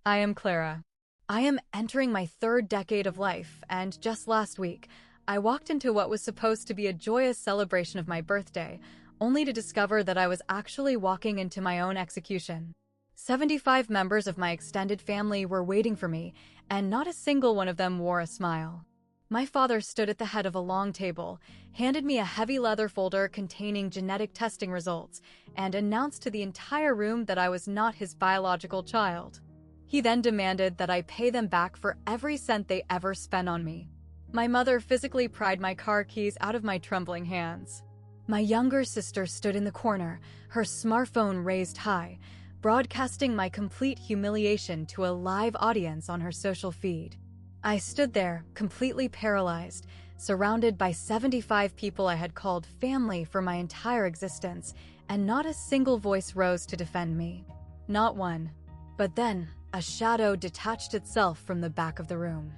I am Clara. I am entering my third decade of life, and just last week, I walked into what was supposed to be a joyous celebration of my birthday, only to discover that I was actually walking into my own execution. 75 members of my extended family were waiting for me, and not a single one of them wore a smile. My father stood at the head of a long table, handed me a heavy leather folder containing genetic testing results, and announced to the entire room that I was not his biological child. He then demanded that I pay them back for every cent they ever spent on me. My mother physically pried my car keys out of my trembling hands. My younger sister stood in the corner, her smartphone raised high, broadcasting my complete humiliation to a live audience on her social feed. I stood there, completely paralyzed, surrounded by 75 people I had called family for my entire existence, and not a single voice rose to defend me. Not one. But then, a shadow detached itself from the back of the room.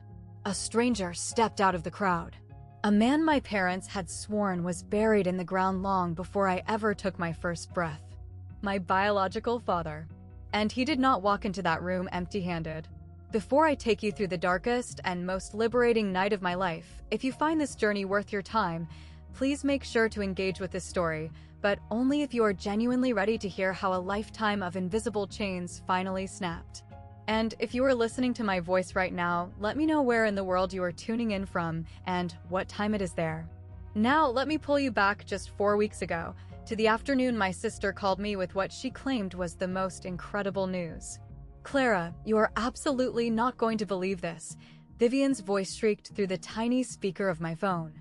A stranger stepped out of the crowd. A man my parents had sworn was buried in the ground long before I ever took my first breath. My biological father. And he did not walk into that room empty-handed. Before I take you through the darkest and most liberating night of my life, if you find this journey worth your time, please make sure to engage with this story, but only if you are genuinely ready to hear how a lifetime of invisible chains finally snapped. And if you are listening to my voice right now, let me know where in the world you are tuning in from and what time it is there. Now, let me pull you back just 4 weeks ago, to the afternoon my sister called me with what she claimed was the most incredible news. Clara, you are absolutely not going to believe this, Vivian's voice shrieked through the tiny speaker of my phone.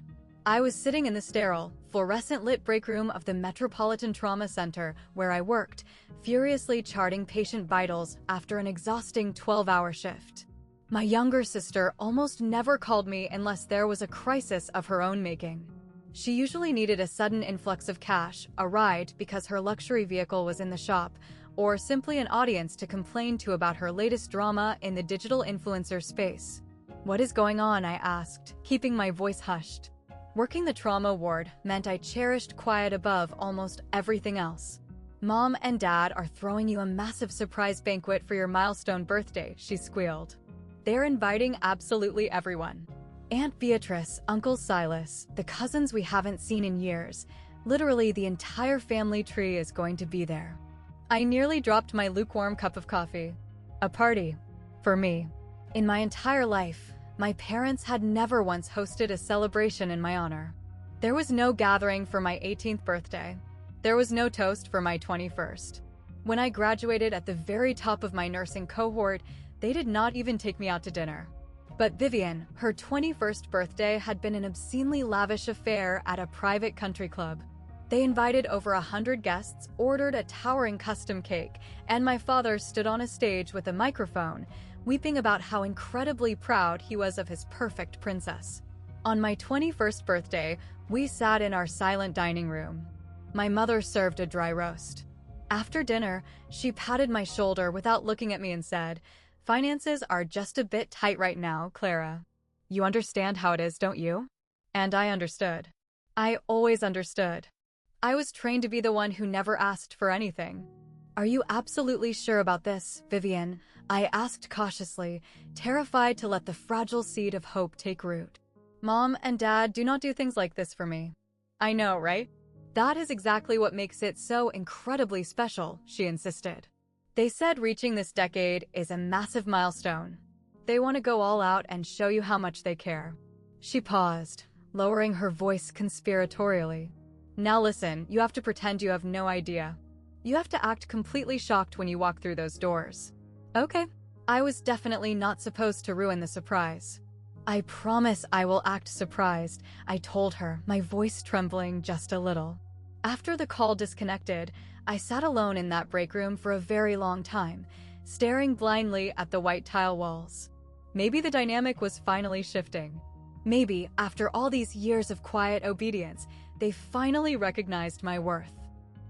I was sitting in the sterile, fluorescent-lit break room of the Metropolitan Trauma Center where I worked, furiously charting patient vitals after an exhausting 12-hour shift. My younger sister almost never called me unless there was a crisis of her own making. She usually needed a sudden influx of cash, a ride because her luxury vehicle was in the shop, or simply an audience to complain to about her latest drama in the digital influencer space. What is going on? I asked, keeping my voice hushed. Working the trauma ward meant I cherished quiet above almost everything else. Mom and Dad are throwing you a massive surprise banquet for your milestone birthday, she squealed. They're inviting absolutely everyone. Aunt Beatrice, Uncle Silas, the cousins we haven't seen in years. Literally the entire family tree is going to be there. I nearly dropped my lukewarm cup of coffee. A party. For me. In my entire life, my parents had never once hosted a celebration in my honor. There was no gathering for my 18th birthday. There was no toast for my 21st. When I graduated at the very top of my nursing cohort, they did not even take me out to dinner. But Vivian, her 21st birthday had been an obscenely lavish affair at a private country club. They invited over 100 guests, ordered a towering custom cake, and my father stood on a stage with a microphone, weeping about how incredibly proud he was of his perfect princess. On my 21st birthday, we sat in our silent dining room. My mother served a dry roast. After dinner, she patted my shoulder without looking at me and said, "Finances are just a bit tight right now, Clara. You understand how it is, don't you?" And I understood. I always understood. I was trained to be the one who never asked for anything. "Are you absolutely sure about this, Vivian?" I asked cautiously, terrified to let the fragile seed of hope take root. "Mom and Dad do not do things like this for me." "I know, right? That is exactly what makes it so incredibly special," she insisted. "They said reaching this decade is a massive milestone. They want to go all out and show you how much they care." She paused, lowering her voice conspiratorially. "Now listen, you have to pretend you have no idea. You have to act completely shocked when you walk through those doors." Okay. I was definitely not supposed to ruin the surprise. "I promise I will act surprised," I told her, my voice trembling just a little. After the call disconnected, I sat alone in that break room for a very long time, staring blindly at the white tile walls. Maybe the dynamic was finally shifting. Maybe, after all these years of quiet obedience, they finally recognized my worth.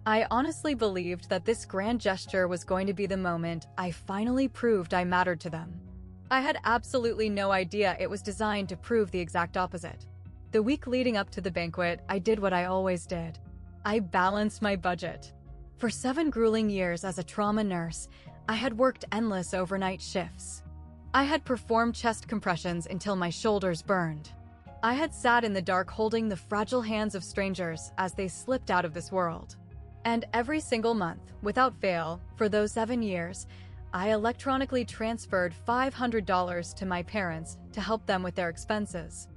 I honestly believed that this grand gesture was going to be the moment I finally proved I mattered to them. I had absolutely no idea it was designed to prove the exact opposite. The week leading up to the banquet, I did what I always did. I balanced my budget. For 7 grueling years as a trauma nurse, I had worked endless overnight shifts. I had performed chest compressions until my shoulders burned. I had sat in the dark holding the fragile hands of strangers as they slipped out of this world. And every single month, without fail, for those 7 years, I electronically transferred $500 to my parents to help them with their expenses.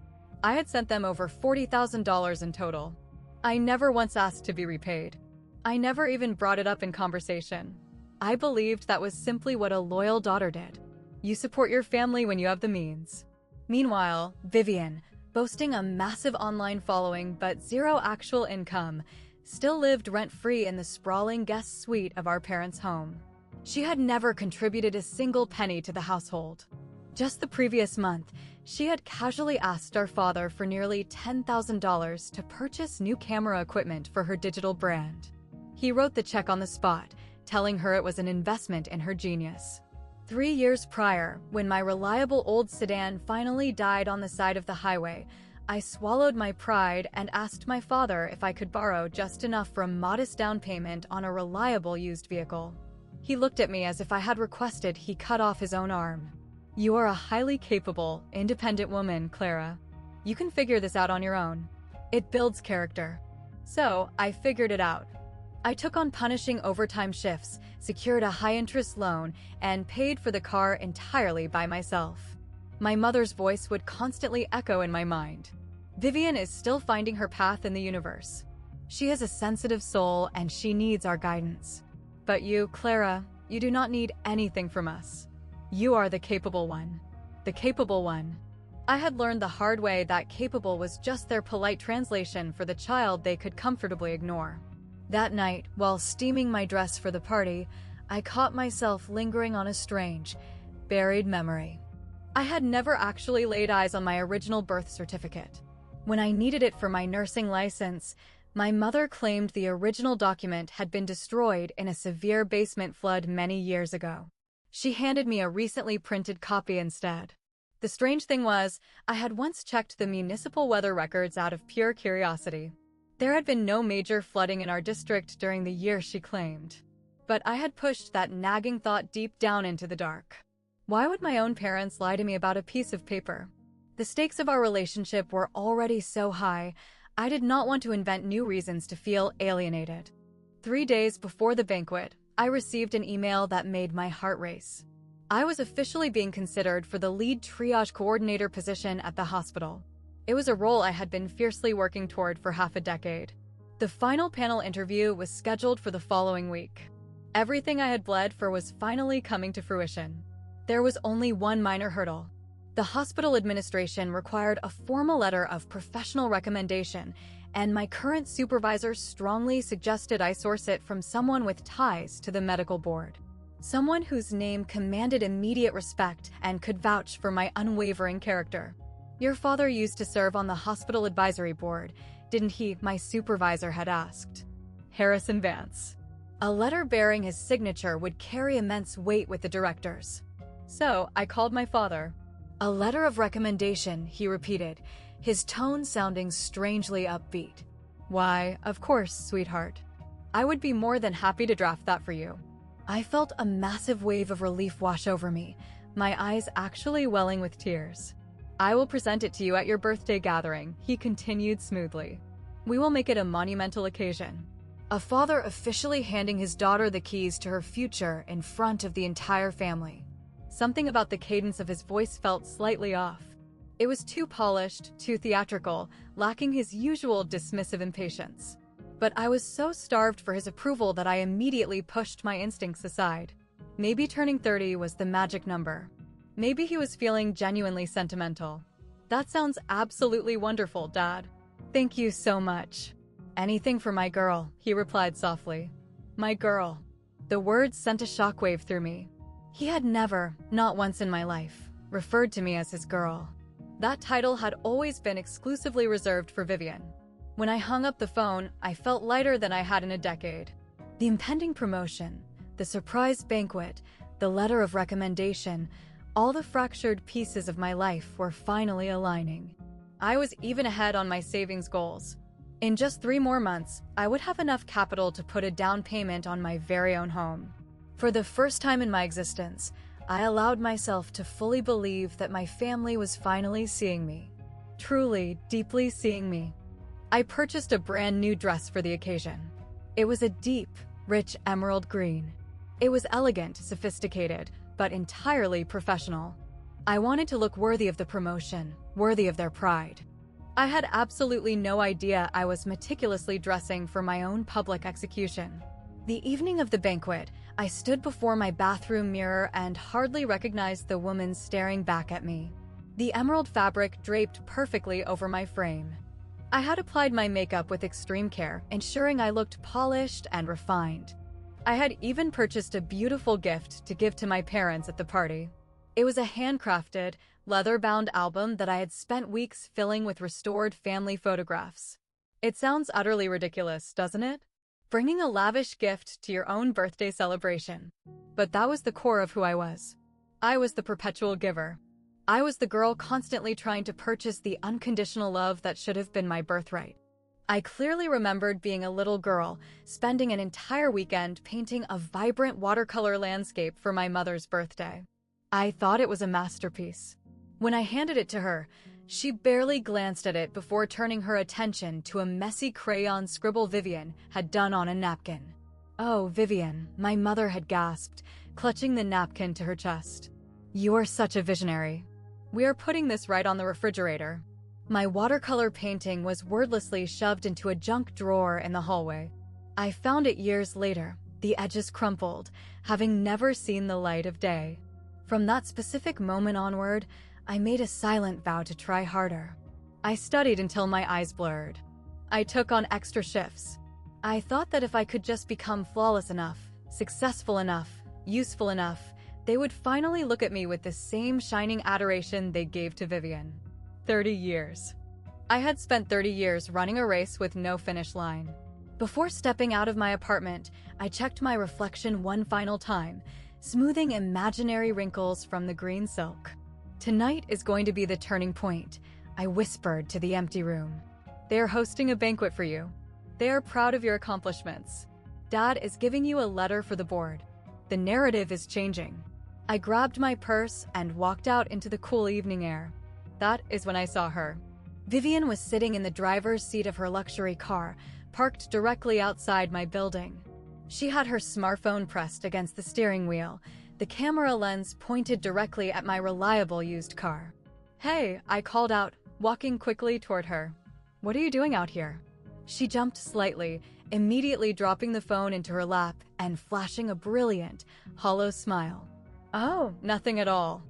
I had sent them over $40,000 in total. I never once asked to be repaid. I never even brought it up in conversation. I believed that was simply what a loyal daughter did. You support your family when you have the means. Meanwhile, Vivian, boasting a massive online following but zero actual income, still lived rent-free in the sprawling guest suite of our parents' home. She had never contributed a single penny to the household. Just the previous month, she had casually asked our father for nearly $10,000 to purchase new camera equipment for her digital brand. He wrote the check on the spot, telling her it was an investment in her genius. 3 years prior, when my reliable old sedan finally died on the side of the highway, I swallowed my pride and asked my father if I could borrow just enough for a modest down payment on a reliable used vehicle. He looked at me as if I had requested he cut off his own arm. You are a highly capable, independent woman, Clara. You can figure this out on your own. It builds character. So, I figured it out. I took on punishing overtime shifts, secured a high-interest loan, and paid for the car entirely by myself. My mother's voice would constantly echo in my mind. Vivian is still finding her path in the universe. She is a sensitive soul and she needs our guidance. But you, Clara, you do not need anything from us. You are the capable one. The capable one. I had learned the hard way that capable was just their polite translation for the child they could comfortably ignore. That night, while steaming my dress for the party, I caught myself lingering on a strange, buried memory. I had never actually laid eyes on my original birth certificate. When I needed it for my nursing license, my mother claimed the original document had been destroyed in a severe basement flood many years ago. She handed me a recently printed copy instead. The strange thing was, I had once checked the municipal weather records out of pure curiosity. There had been no major flooding in our district during the year she claimed. But I had pushed that nagging thought deep down into the dark. Why would my own parents lie to me about a piece of paper? The stakes of our relationship were already so high, I did not want to invent new reasons to feel alienated. 3 days before the banquet, I received an email that made my heart race. I was officially being considered for the lead triage coordinator position at the hospital. It was a role I had been fiercely working toward for half a decade. The final panel interview was scheduled for the following week. Everything I had bled for was finally coming to fruition. There was only one minor hurdle. The hospital administration required a formal letter of professional recommendation, and my current supervisor strongly suggested I source it from someone with ties to the medical board. Someone whose name commanded immediate respect and could vouch for my unwavering character. Your father used to serve on the hospital advisory board, didn't he? My supervisor had asked. Harrison Vance. A letter bearing his signature would carry immense weight with the directors. So, I called my father. A letter of recommendation, he repeated, his tone sounding strangely upbeat. Why, of course, sweetheart. I would be more than happy to draft that for you. I felt a massive wave of relief wash over me, my eyes actually welling with tears. I will present it to you at your birthday gathering, he continued smoothly. We will make it a monumental occasion. A father officially handing his daughter the keys to her future in front of the entire family. Something about the cadence of his voice felt slightly off. It was too polished, too theatrical, lacking his usual dismissive impatience. But I was so starved for his approval that I immediately pushed my instincts aside. Maybe turning 30 was the magic number. Maybe he was feeling genuinely sentimental. That sounds absolutely wonderful, Dad. Thank you so much. Anything for my girl, he replied softly. My girl. The words sent a shockwave through me. He had never, not once in my life, referred to me as his girl. That title had always been exclusively reserved for Vivian. When I hung up the phone, I felt lighter than I had in a decade. The impending promotion, the surprise banquet, the letter of recommendation, all the fractured pieces of my life were finally aligning. I was even ahead on my savings goals. In just 3 more months, I would have enough capital to put a down payment on my very own home. For the first time in my existence, I allowed myself to fully believe that my family was finally seeing me. Truly, deeply seeing me. I purchased a brand new dress for the occasion. It was a deep, rich emerald green. It was elegant, sophisticated, but entirely professional. I wanted to look worthy of the promotion, worthy of their pride. I had absolutely no idea I was meticulously dressing for my own public execution. The evening of the banquet, I stood before my bathroom mirror and hardly recognized the woman staring back at me. The emerald fabric draped perfectly over my frame. I had applied my makeup with extreme care, ensuring I looked polished and refined. I had even purchased a beautiful gift to give to my parents at the party. It was a handcrafted, leather-bound album that I had spent weeks filling with restored family photographs. It sounds utterly ridiculous, doesn't it? Bringing a lavish gift to your own birthday celebration. But that was the core of who I was. I was the perpetual giver. I was the girl constantly trying to purchase the unconditional love that should have been my birthright. I clearly remembered being a little girl, spending an entire weekend painting a vibrant watercolor landscape for my mother's birthday. I thought it was a masterpiece. When I handed it to her, she barely glanced at it before turning her attention to a messy crayon scribble Vivian had done on a napkin. "Oh, Vivian," my mother had gasped, clutching the napkin to her chest. "You're such a visionary. We are putting this right on the refrigerator." My watercolor painting was wordlessly shoved into a junk drawer in the hallway. I found it years later, the edges crumpled, having never seen the light of day. From that specific moment onward, I made a silent vow to try harder. I studied until my eyes blurred. I took on extra shifts. I thought that if I could just become flawless enough, successful enough, useful enough, they would finally look at me with the same shining adoration they gave to Vivian. 30 years. I had spent 30 years running a race with no finish line. Before stepping out of my apartment, I checked my reflection one final time, smoothing imaginary wrinkles from the green silk. "Tonight is going to be the turning point," I whispered to the empty room. "They are hosting a banquet for you. They are proud of your accomplishments. Dad is giving you a letter for the board. The narrative is changing." I grabbed my purse and walked out into the cool evening air. That is when I saw her. Vivian was sitting in the driver's seat of her luxury car, parked directly outside my building. She had her smartphone pressed against the steering wheel, the camera lens pointed directly at my reliable used car. "Hey," I called out, walking quickly toward her. "What are you doing out here?" She jumped slightly, immediately dropping the phone into her lap and flashing a brilliant, hollow smile. "Oh, nothing at all.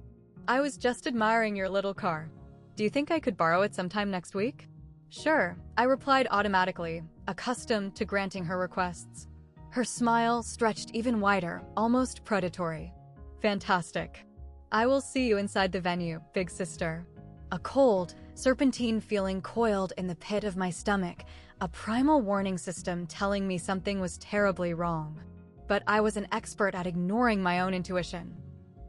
I was just admiring your little car. Do you think I could borrow it sometime next week?" "Sure," I replied automatically, accustomed to granting her requests. Her smile stretched even wider, almost predatory. "Fantastic. I will see you inside the venue, big sister." A cold, serpentine feeling coiled in the pit of my stomach, a primal warning system telling me something was terribly wrong. But I was an expert at ignoring my own intuition.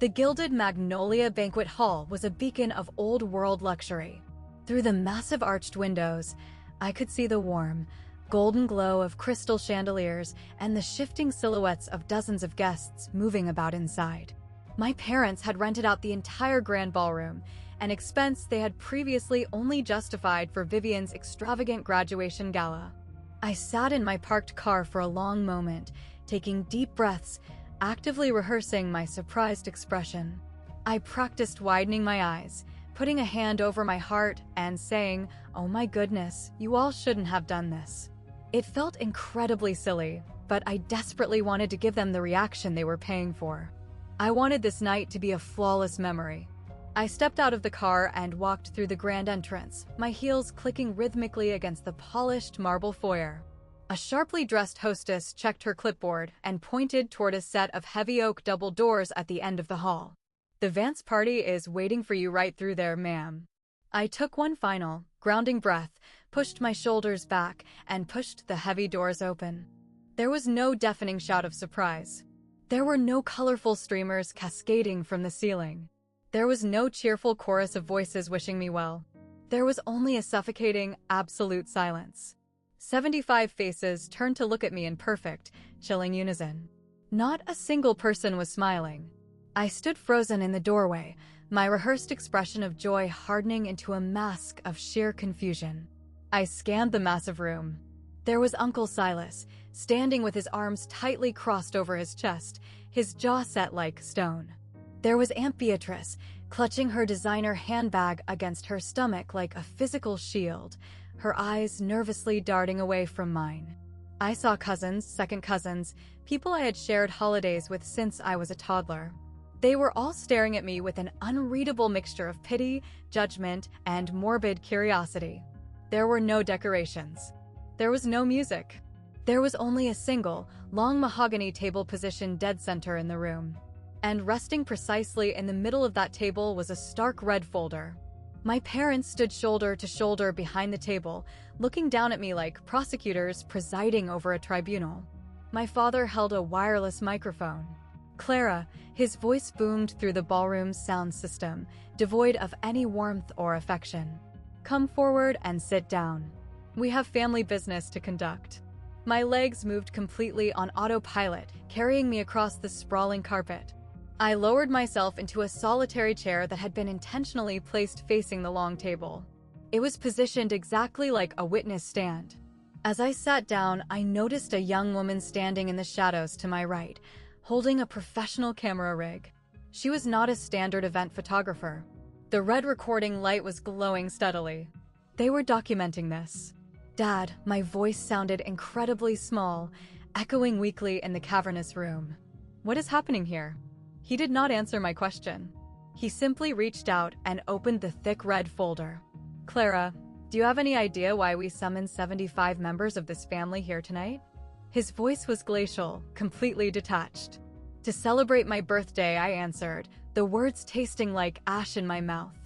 The gilded Magnolia Banquet Hall was a beacon of old-world luxury. Through the massive arched windows, I could see the warm, golden glow of crystal chandeliers and the shifting silhouettes of dozens of guests moving about inside. My parents had rented out the entire grand ballroom, an expense they had previously only justified for Vivian's extravagant graduation gala. I sat in my parked car for a long moment, taking deep breaths, actively rehearsing my surprised expression. I practiced widening my eyes, putting a hand over my heart and saying, "Oh my goodness, you all shouldn't have done this." It felt incredibly silly, but I desperately wanted to give them the reaction they were paying for. I wanted this night to be a flawless memory. I stepped out of the car and walked through the grand entrance, my heels clicking rhythmically against the polished marble foyer. A sharply dressed hostess checked her clipboard and pointed toward a set of heavy oak double doors at the end of the hall. "The Vance party is waiting for you right through there, ma'am." I took one final, grounding breath, pushed my shoulders back, and pushed the heavy doors open. There was no deafening shout of surprise. There were no colorful streamers cascading from the ceiling. There was no cheerful chorus of voices wishing me well. There was only a suffocating, absolute silence. 75 faces turned to look at me in perfect, chilling unison. Not a single person was smiling. I stood frozen in the doorway, my rehearsed expression of joy hardening into a mask of sheer confusion. I scanned the massive room. There was Uncle Silas, standing with his arms tightly crossed over his chest, his jaw set like stone. There was Aunt Beatrice, clutching her designer handbag against her stomach like a physical shield, her eyes nervously darting away from mine. I saw cousins, second cousins, people I had shared holidays with since I was a toddler. They were all staring at me with an unreadable mixture of pity, judgment, and morbid curiosity. There were no decorations. There was no music. There was only a single, long mahogany table positioned dead center in the room. And resting precisely in the middle of that table was a stark red folder. My parents stood shoulder to shoulder behind the table, looking down at me like prosecutors presiding over a tribunal. My father held a wireless microphone. Clara, his voice boomed through the ballroom's sound system, devoid of any warmth or affection. "Come forward and sit down. We have family business to conduct." My legs moved completely on autopilot, carrying me across the sprawling carpet. I lowered myself into a solitary chair that had been intentionally placed facing the long table. It was positioned exactly like a witness stand. As I sat down, I noticed a young woman standing in the shadows to my right, holding a professional camera rig. She was not a standard event photographer. The red recording light was glowing steadily. They were documenting this. "Dad," my voice sounded incredibly small, echoing weakly in the cavernous room. "What is happening here?" He did not answer my question. He simply reached out and opened the thick red folder. "Clara, do you have any idea why we summoned 75 members of this family here tonight?" His voice was glacial, completely detached. "To celebrate my birthday," I answered, the words tasting like ash in my mouth.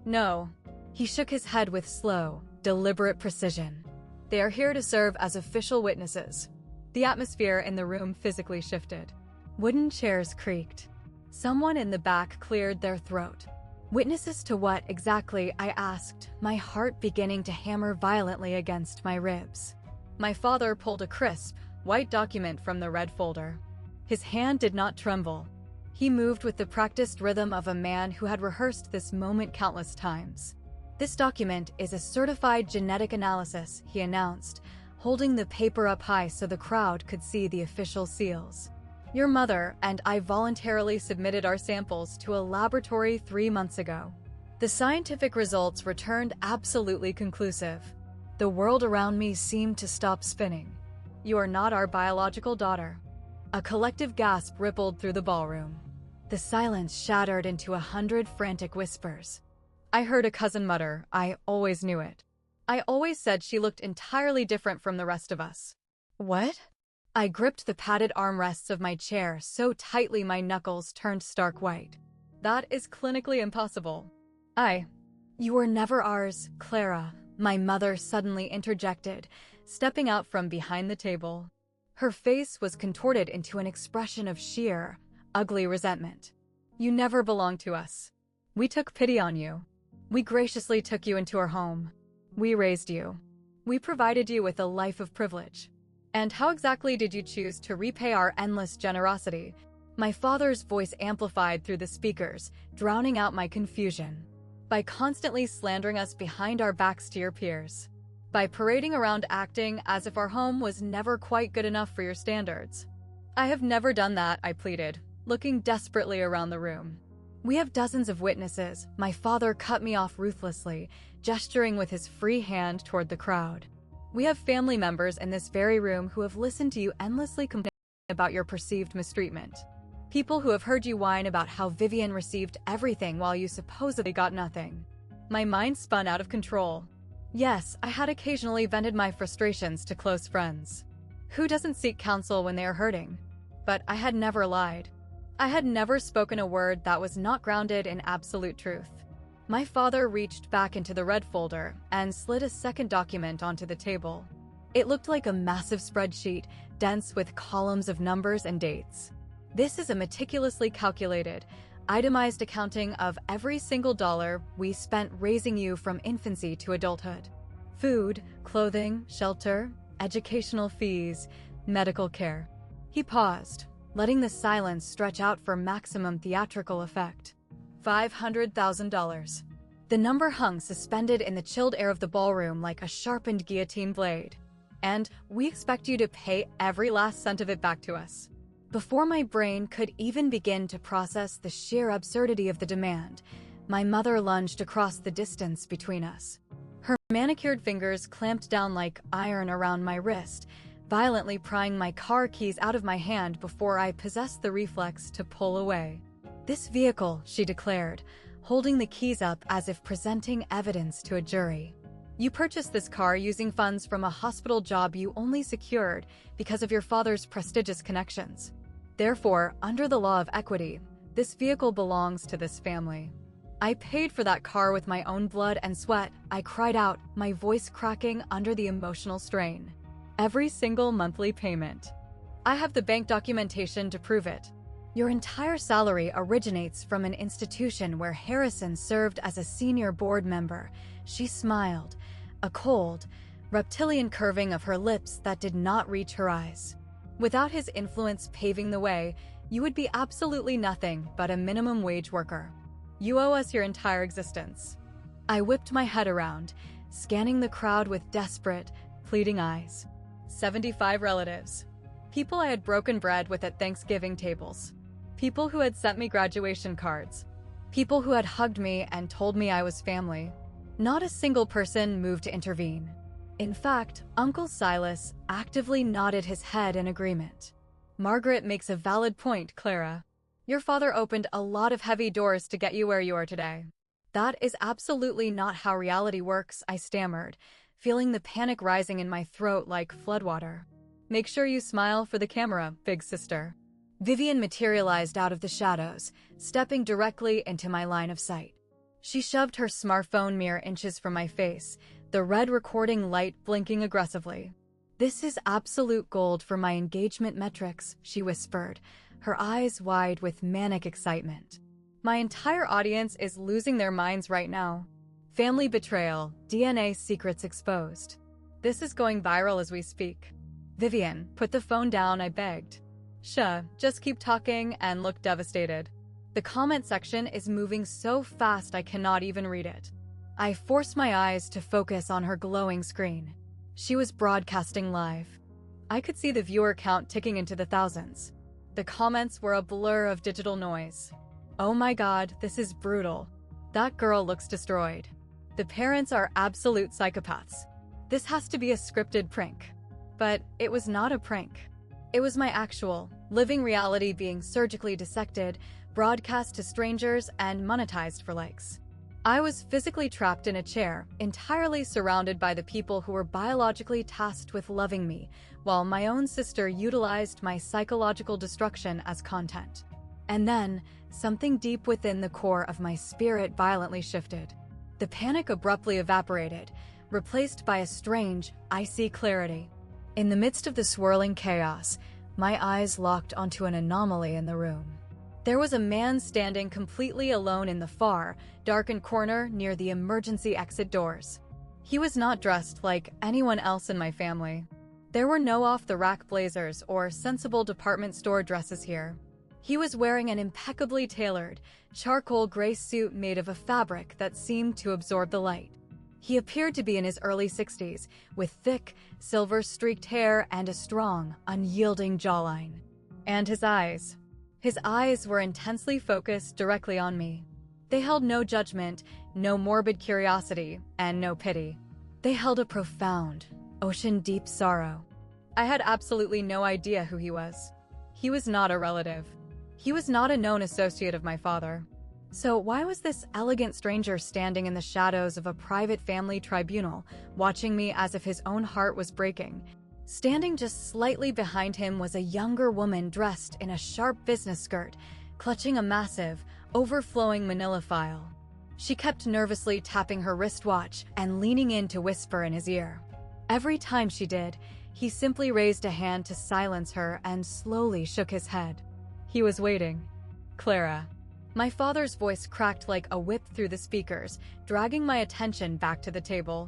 "No." He shook his head with slow, deliberate precision. "They are here to serve as official witnesses." The atmosphere in the room physically shifted. Wooden chairs creaked. Someone in the back cleared their throat. "Witnesses to what exactly?" I asked, my heart beginning to hammer violently against my ribs. My father pulled a crisp, white document from the red folder. His hand did not tremble. He moved with the practiced rhythm of a man who had rehearsed this moment countless times. "This document is a certified genetic analysis," he announced, holding the paper up high so the crowd could see the official seals. "Your mother and I voluntarily submitted our samples to a laboratory 3 months ago. The scientific results returned absolutely conclusive." The world around me seemed to stop spinning. "You are not our biological daughter." A collective gasp rippled through the ballroom. The silence shattered into 100 frantic whispers. I heard a cousin mutter, "I always knew it. I always said she looked entirely different from the rest of us." "What?" I gripped the padded armrests of my chair so tightly my knuckles turned stark white. "That is clinically impossible." "You were never ours, Clara," my mother suddenly interjected, stepping out from behind the table. Her face was contorted into an expression of sheer, ugly resentment. "You never belonged to us. We took pity on you. We graciously took you into our home. We raised you. We provided you with a life of privilege. And how exactly did you choose to repay our endless generosity?" My father's voice amplified through the speakers, drowning out my confusion. "By constantly slandering us behind our backs to your peers. By parading around acting as if our home was never quite good enough for your standards." "I have never done that," I pleaded, looking desperately around the room. "We have dozens of witnesses," my father cut me off ruthlessly, gesturing with his free hand toward the crowd. "We have family members in this very room who have listened to you endlessly complain about your perceived mistreatment. People who have heard you whine about how Vivian received everything while you supposedly got nothing." My mind spun out of control. Yes, I had occasionally vented my frustrations to close friends. Who doesn't seek counsel when they are hurting? But I had never lied. I had never spoken a word that was not grounded in absolute truth. My father reached back into the red folder and slid a second document onto the table. It looked like a massive spreadsheet, dense with columns of numbers and dates. "This is a meticulously calculated, itemized accounting of every single dollar we spent raising you from infancy to adulthood. Food, clothing, shelter, educational fees, medical care." He paused. letting the silence stretch out for maximum theatrical effect. $500,000. The number hung suspended in the chilled air of the ballroom like a sharpened guillotine blade. And we expect you to pay every last cent of it back to us. Before my brain could even begin to process the sheer absurdity of the demand, my mother lunged across the distance between us. Her manicured fingers clamped down like iron around my wrist, violently prying my car keys out of my hand before I possessed the reflex to pull away. "This vehicle," she declared, holding the keys up as if presenting evidence to a jury. "You purchased this car using funds from a hospital job you only secured because of your father's prestigious connections. Therefore, under the law of equity, this vehicle belongs to this family." "I paid for that car with my own blood and sweat," I cried out, my voice cracking under the emotional strain. "Every single monthly payment. I have the bank documentation to prove it. Your entire salary originates from an institution where Harrison served as a senior board member." She smiled, a cold, reptilian curving of her lips that did not reach her eyes. "Without his influence paving the way, you would be absolutely nothing but a minimum wage worker. You owe us your entire existence." I whipped my head around, scanning the crowd with desperate, pleading eyes. 75 relatives. People I had broken bread with at Thanksgiving tables. People who had sent me graduation cards. People who had hugged me and told me I was family. Not a single person moved to intervene. In fact, Uncle Silas actively nodded his head in agreement. "Margaret makes a valid point, Clara. Your father opened a lot of heavy doors to get you where you are today." "That is absolutely not how reality works," I stammered, feeling the panic rising in my throat like floodwater. "Make sure you smile for the camera, big sister." Vivian materialized out of the shadows, stepping directly into my line of sight. She shoved her smartphone mere inches from my face, the red recording light blinking aggressively. "This is absolute gold for my engagement metrics," she whispered, her eyes wide with manic excitement. "My entire audience is losing their minds right now. Family betrayal, DNA secrets exposed. This is going viral as we speak." "Vivian, put the phone down," I begged. Just keep talking and look devastated. The comment section is moving so fast I cannot even read it." I forced my eyes to focus on her glowing screen. She was broadcasting live. I could see the viewer count ticking into the thousands. The comments were a blur of digital noise. "Oh my God, this is brutal. That girl looks destroyed. The parents are absolute psychopaths. This has to be a scripted prank." But it was not a prank. It was my actual, living reality being surgically dissected, broadcast to strangers, and monetized for likes. I was physically trapped in a chair, entirely surrounded by the people who were biologically tasked with loving me, while my own sister utilized my psychological destruction as content. And then, something deep within the core of my spirit violently shifted. The panic abruptly evaporated, replaced by a strange, icy clarity. In the midst of the swirling chaos, my eyes locked onto an anomaly in the room. There was a man standing completely alone in the far, darkened corner near the emergency exit doors. He was not dressed like anyone else in my family. There were no off-the-rack blazers or sensible department store dresses here. He was wearing an impeccably tailored, charcoal gray suit made of a fabric that seemed to absorb the light. He appeared to be in his early 60s, with thick, silver-streaked hair and a strong, unyielding jawline. And his eyes. His eyes were intensely focused directly on me. They held no judgment, no morbid curiosity, and no pity. They held a profound, ocean-deep sorrow. I had absolutely no idea who he was. He was not a relative. He was not a known associate of my father. So why was this elegant stranger standing in the shadows of a private family tribunal, watching me as if his own heart was breaking? Standing just slightly behind him was a younger woman dressed in a sharp business skirt, clutching a massive, overflowing manila file. She kept nervously tapping her wristwatch and leaning in to whisper in his ear. Every time she did, he simply raised a hand to silence her and slowly shook his head. He was waiting. "Clara." My father's voice cracked like a whip through the speakers, dragging my attention back to the table.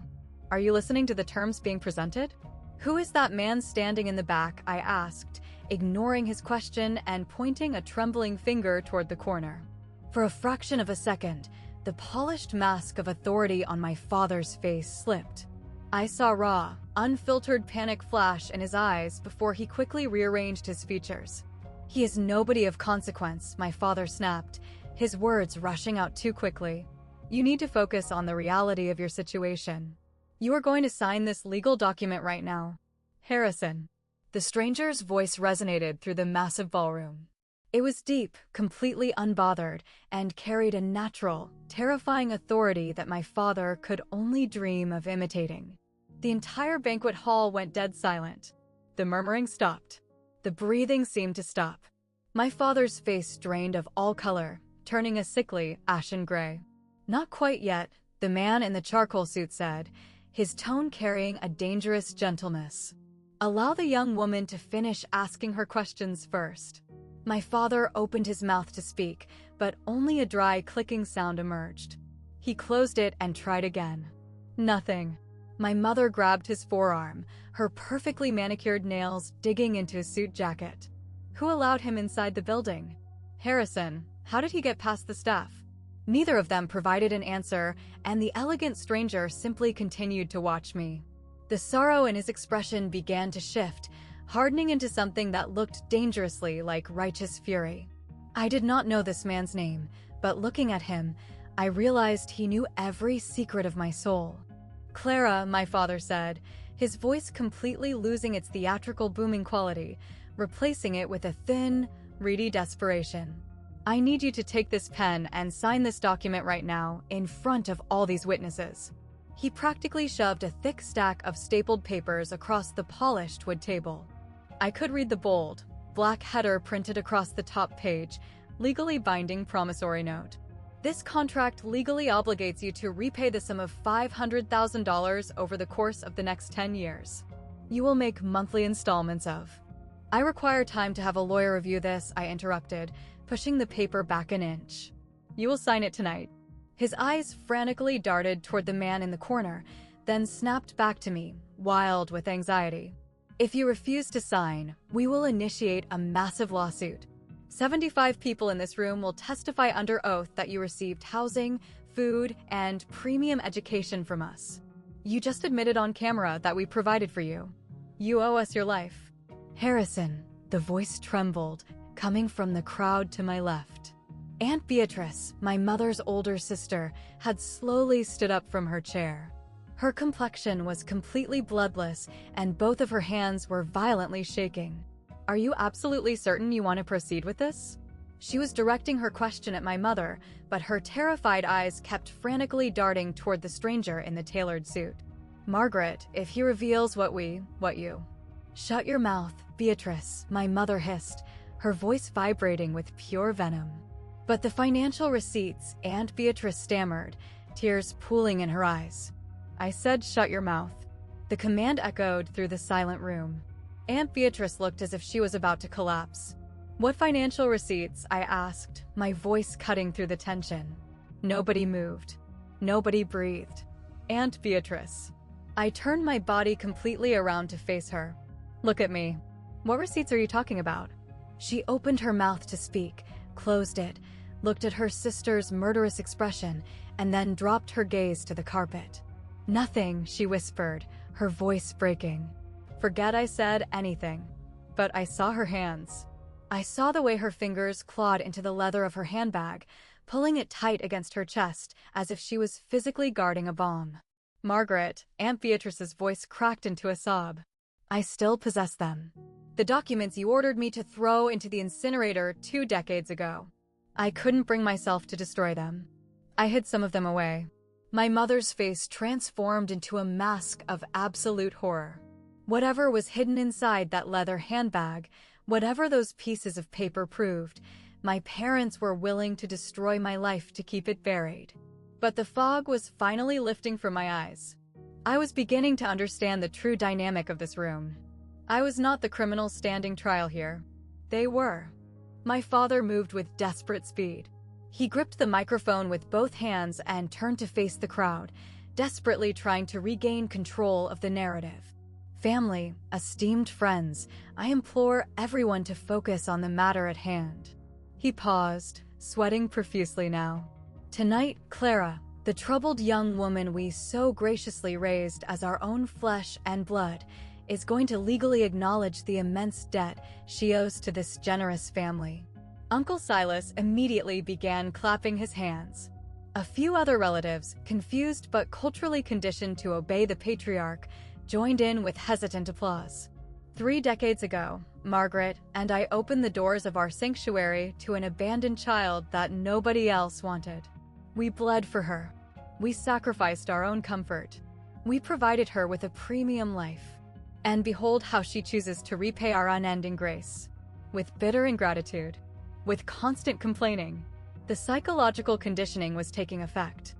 "Are you listening to the terms being presented?" "Who is that man standing in the back?" I asked, ignoring his question and pointing a trembling finger toward the corner. For a fraction of a second, the polished mask of authority on my father's face slipped. I saw raw, unfiltered panic flash in his eyes before he quickly rearranged his features. "He is nobody of consequence," my father snapped, his words rushing out too quickly. "You need to focus on the reality of your situation. You are going to sign this legal document right now. Harrison." The stranger's voice resonated through the massive ballroom. It was deep, completely unbothered, and carried a natural, terrifying authority that my father could only dream of imitating. The entire banquet hall went dead silent. The murmuring stopped. The breathing seemed to stop. My father's face drained of all color, turning a sickly, ashen gray. "Not quite yet," the man in the charcoal suit said, his tone carrying a dangerous gentleness. "Allow the young woman to finish asking her questions first." My father opened his mouth to speak, but only a dry, clicking sound emerged. He closed it and tried again. Nothing. My mother grabbed his forearm, her perfectly manicured nails digging into his suit jacket. "Who allowed him inside the building?" "Harrison. How did he get past the staff?" Neither of them provided an answer, and the elegant stranger simply continued to watch me. The sorrow in his expression began to shift, hardening into something that looked dangerously like righteous fury. I did not know this man's name, but looking at him, I realized he knew every secret of my soul. "Clara," my father said, his voice completely losing its theatrical booming quality, replacing it with a thin, reedy desperation. "I need you to take this pen and sign this document right now, in front of all these witnesses." He practically shoved a thick stack of stapled papers across the polished wood table. I could read the bold, black header printed across the top page, "Legally binding promissory note. This contract legally obligates you to repay the sum of $500,000 over the course of the next 10 years. You will make monthly installments of." "I require time to have a lawyer review this," I interrupted, pushing the paper back an inch. "You will sign it tonight." His eyes frantically darted toward the man in the corner, then snapped back to me, wild with anxiety. "If you refuse to sign, we will initiate a massive lawsuit. 75 people in this room will testify under oath that you received housing, food, and premium education from us. You just admitted on camera that we provided for you. You owe us your life." "Harrison," the voice trembled, coming from the crowd to my left. Aunt Beatrice, my mother's older sister, had slowly stood up from her chair. Her complexion was completely bloodless, and both of her hands were violently shaking. "Are you absolutely certain you want to proceed with this?" She was directing her question at my mother, but her terrified eyes kept frantically darting toward the stranger in the tailored suit. "Margaret, if he reveals what you..." "Shut your mouth, Beatrice," my mother hissed, her voice vibrating with pure venom. "But the financial receipts," Aunt Beatrice stammered, tears pooling in her eyes. I said, "Shut your mouth." The command echoed through the silent room. Aunt Beatrice looked as if she was about to collapse. "What financial receipts?" I asked, my voice cutting through the tension. Nobody moved. Nobody breathed. "Aunt Beatrice." I turned my body completely around to face her. "Look at me. What receipts are you talking about?" She opened her mouth to speak, closed it, looked at her sister's murderous expression, and then dropped her gaze to the carpet. "Nothing," she whispered, her voice breaking. "Forget I said anything." But I saw her hands. I saw the way her fingers clawed into the leather of her handbag, pulling it tight against her chest as if she was physically guarding a bomb. "Margaret," Aunt Beatrice's voice cracked into a sob. "I still possess them. The documents you ordered me to throw into the incinerator 2 decades ago. I couldn't bring myself to destroy them. I hid some of them away." My mother's face transformed into a mask of absolute horror. Whatever was hidden inside that leather handbag, whatever those pieces of paper proved, my parents were willing to destroy my life to keep it buried. But the fog was finally lifting from my eyes. I was beginning to understand the true dynamic of this room. I was not the criminal standing trial here. They were. My father moved with desperate speed. He gripped the microphone with both hands and turned to face the crowd, desperately trying to regain control of the narrative. Family, esteemed friends, I implore everyone to focus on the matter at hand." He paused, sweating profusely now. "Tonight, Clara, the troubled young woman we so graciously raised as our own flesh and blood, is going to legally acknowledge the immense debt she owes to this generous family." Uncle Silas immediately began clapping his hands. A few other relatives, confused but culturally conditioned to obey the patriarch, joined in with hesitant applause. 3 decades ago, Margaret and I opened the doors of our sanctuary to an abandoned child that nobody else wanted. We bled for her. We sacrificed our own comfort. We provided her with a premium life. And behold how she chooses to repay our unending grace. With bitter ingratitude. With constant complaining. The psychological conditioning was taking effect.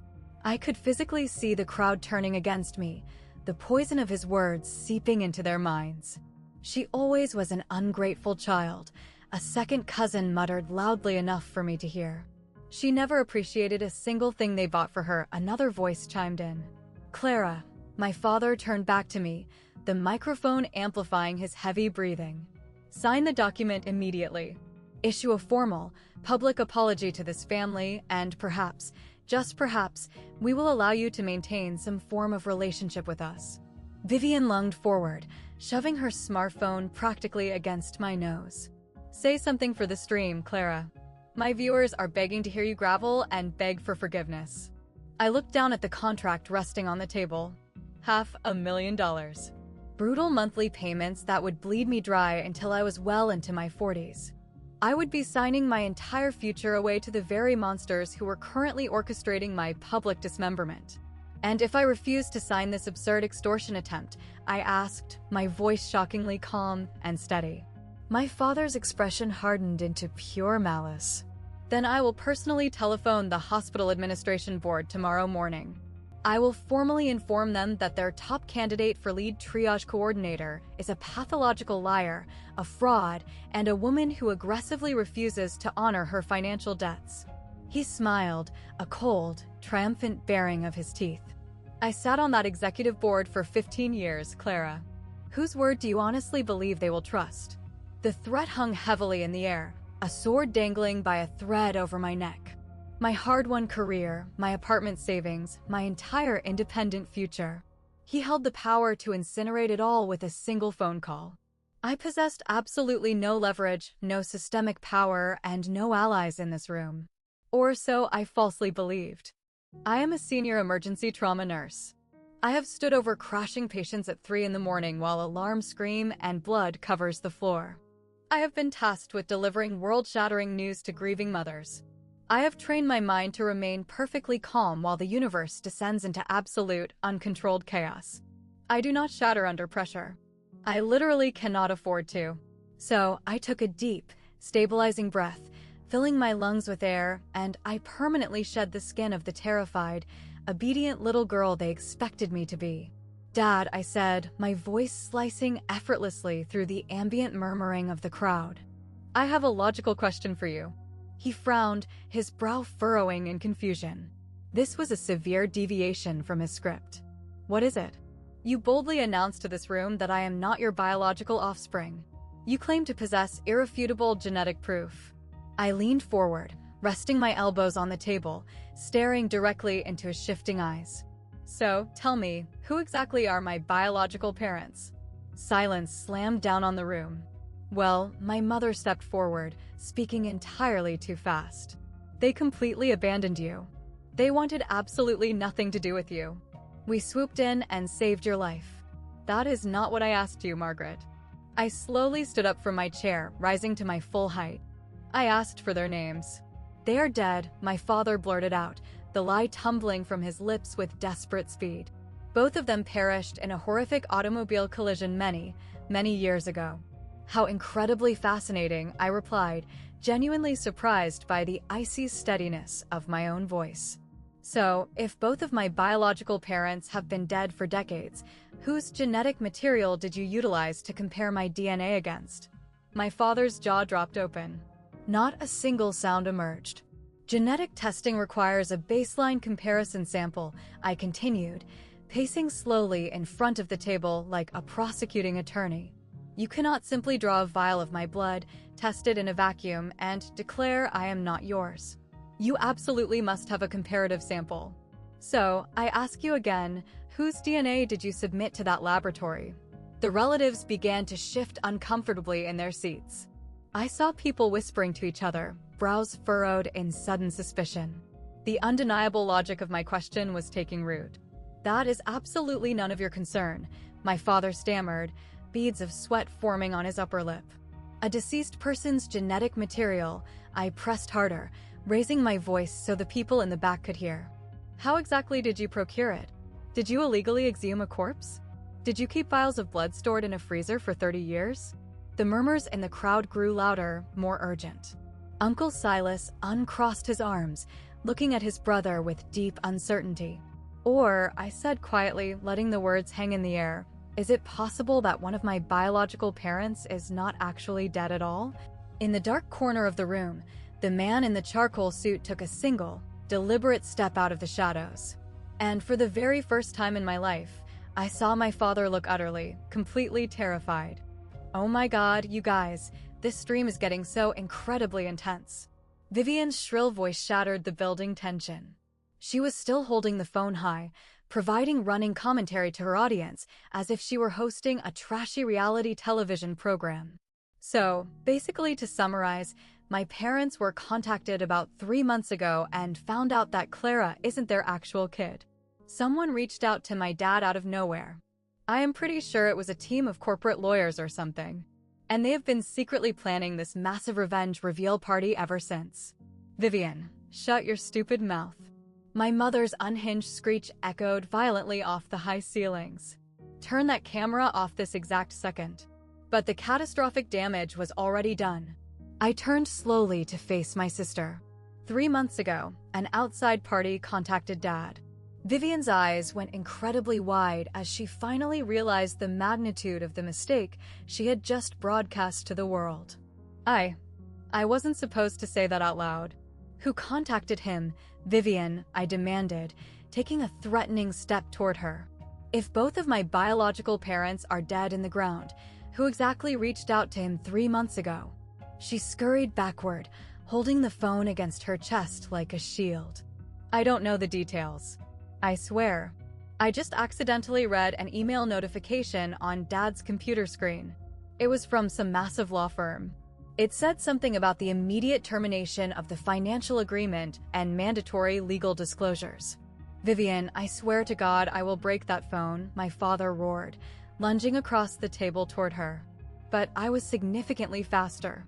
I could physically see the crowd turning against me, the poison of his words seeping into their minds. "She always was an ungrateful child," a second cousin muttered loudly enough for me to hear. "She never appreciated a single thing they bought for her," another voice chimed in. "Clara," my father turned back to me, the microphone amplifying his heavy breathing. "Sign the document immediately. Issue a formal, public apology to this family, and perhaps, just perhaps, we will allow you to maintain some form of relationship with us." Vivian lunged forward, shoving her smartphone practically against my nose. "Say something for the stream, Clara. My viewers are begging to hear you grovel and beg for forgiveness." I looked down at the contract resting on the table. $500,000. Brutal monthly payments that would bleed me dry until I was well into my 40s. I would be signing my entire future away to the very monsters who were currently orchestrating my public dismemberment. And if I refused to sign this absurd extortion attempt, I asked, my voice shockingly calm and steady. My father's expression hardened into pure malice. "Then I will personally telephone the hospital administration board tomorrow morning. I will formally inform them that their top candidate for lead triage coordinator is a pathological liar, a fraud, and a woman who aggressively refuses to honor her financial debts." He smiled, a cold, triumphant baring of his teeth. "I sat on that executive board for 15 years, Clara. Whose word do you honestly believe they will trust?" The threat hung heavily in the air, a sword dangling by a thread over my neck. My hard-won career, my apartment savings, my entire independent future. He held the power to incinerate it all with a single phone call. I possessed absolutely no leverage, no systemic power, and no allies in this room. Or so I falsely believed. I am a senior emergency trauma nurse. I have stood over crashing patients at 3 in the morning while alarms scream and blood covers the floor. I have been tasked with delivering world-shattering news to grieving mothers. I have trained my mind to remain perfectly calm while the universe descends into absolute, uncontrolled chaos. I do not shatter under pressure. I literally cannot afford to. So I took a deep, stabilizing breath, filling my lungs with air, and I permanently shed the skin of the terrified, obedient little girl they expected me to be. "Dad," I said, my voice slicing effortlessly through the ambient murmuring of the crowd. "I have a logical question for you." He frowned, his brow furrowing in confusion. This was a severe deviation from his script. "What is it?" "You boldly announced to this room that I am not your biological offspring. You claim to possess irrefutable genetic proof." I leaned forward, resting my elbows on the table, staring directly into his shifting eyes. "So, tell me, who exactly are my biological parents?" Silence slammed down on the room. Well, my mother stepped forward, speaking entirely too fast. "They completely abandoned you. They wanted absolutely nothing to do with you. We swooped in and saved your life." "That is not what I asked you, Margaret." I slowly stood up from my chair, rising to my full height. "I asked for their names." "They are dead," my father blurted out, the lie tumbling from his lips with desperate speed. "Both of them perished in a horrific automobile collision many, many years ago." "How incredibly fascinating," I replied, genuinely surprised by the icy steadiness of my own voice. "So, if both of my biological parents have been dead for decades, whose genetic material did you utilize to compare my DNA against?" My father's jaw dropped open. Not a single sound emerged. "Genetic testing requires a baseline comparison sample," I continued, pacing slowly in front of the table like a prosecuting attorney. You cannot simply draw a vial of my blood, test it in a vacuum, and declare I am not yours. You absolutely must have a comparative sample. So, I ask you again, whose DNA did you submit to that laboratory? The relatives began to shift uncomfortably in their seats. I saw people whispering to each other, brows furrowed in sudden suspicion. The undeniable logic of my question was taking root. That is absolutely none of your concern, my father stammered, beads of sweat forming on his upper lip. A deceased person's genetic material, I pressed harder, raising my voice so the people in the back could hear. How exactly did you procure it? Did you illegally exhume a corpse? Did you keep vials of blood stored in a freezer for 30 years? The murmurs in the crowd grew louder, more urgent. Uncle Silas uncrossed his arms, looking at his brother with deep uncertainty. Or, I said quietly, letting the words hang in the air, is it possible that one of my biological parents is not actually dead at all? In the dark corner of the room, the man in the charcoal suit took a single, deliberate step out of the shadows. And for the very first time in my life, I saw my father look utterly, completely terrified. Oh my God, you guys, this stream is getting so incredibly intense. Vivian's shrill voice shattered the building tension. She was still holding the phone high, providing running commentary to her audience as if she were hosting a trashy reality television program. So, basically to summarize, my parents were contacted about 3 months ago and found out that Clara isn't their actual kid. Someone reached out to my dad out of nowhere. I am pretty sure it was a team of corporate lawyers or something. And they have been secretly planning this massive revenge reveal party ever since. Vivian, shut your stupid mouth. My mother's unhinged screech echoed violently off the high ceilings. Turn that camera off this exact second. But the catastrophic damage was already done. I turned slowly to face my sister. 3 months ago, an outside party contacted Dad. Vivian's eyes went incredibly wide as she finally realized the magnitude of the mistake she had just broadcast to the world. I wasn't supposed to say that out loud. Who contacted him? Vivian, I demanded, taking a threatening step toward her. If both of my biological parents are dead in the ground, who exactly reached out to him 3 months ago? She scurried backward, holding the phone against her chest like a shield. I don't know the details. I swear. I just accidentally read an email notification on Dad's computer screen. It was from some massive law firm. It said something about the immediate termination of the financial agreement and mandatory legal disclosures. Vivian, I swear to God I will break that phone, my father roared, lunging across the table toward her. But I was significantly faster.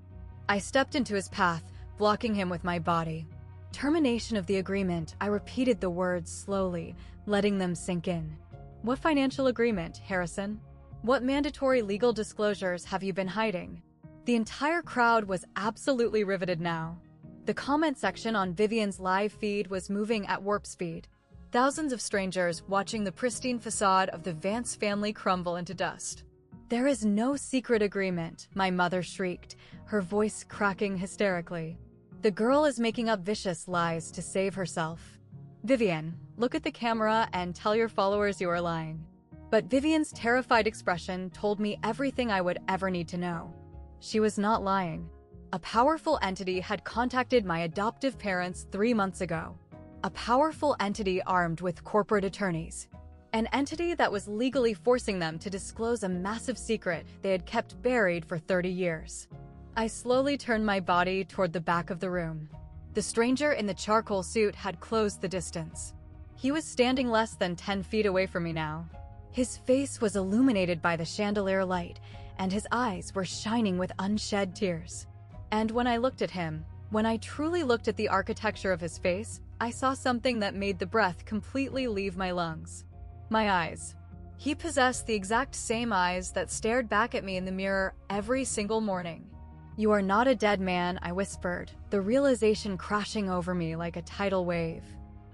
I stepped into his path, blocking him with my body. Termination of the agreement, I repeated the words slowly, letting them sink in. What financial agreement, Harrison? What mandatory legal disclosures have you been hiding? The entire crowd was absolutely riveted now. The comment section on Vivian's live feed was moving at warp speed. Thousands of strangers watching the pristine facade of the Vance family crumble into dust. There is no secret agreement, my mother shrieked, her voice cracking hysterically. The girl is making up vicious lies to save herself. Vivian, look at the camera and tell your followers you are lying. But Vivian's terrified expression told me everything I would ever need to know. She was not lying. A powerful entity had contacted my adoptive parents 3 months ago. A powerful entity armed with corporate attorneys. An entity that was legally forcing them to disclose a massive secret they had kept buried for 30 years. I slowly turned my body toward the back of the room. The stranger in the charcoal suit had closed the distance. He was standing less than 10 feet away from me now. His face was illuminated by the chandelier light, and his eyes were shining with unshed tears. And when I looked at him, when I truly looked at the architecture of his face, I saw something that made the breath completely leave my lungs. My eyes. He possessed the exact same eyes that stared back at me in the mirror every single morning. You are not a dead man, I whispered, the realization crashing over me like a tidal wave.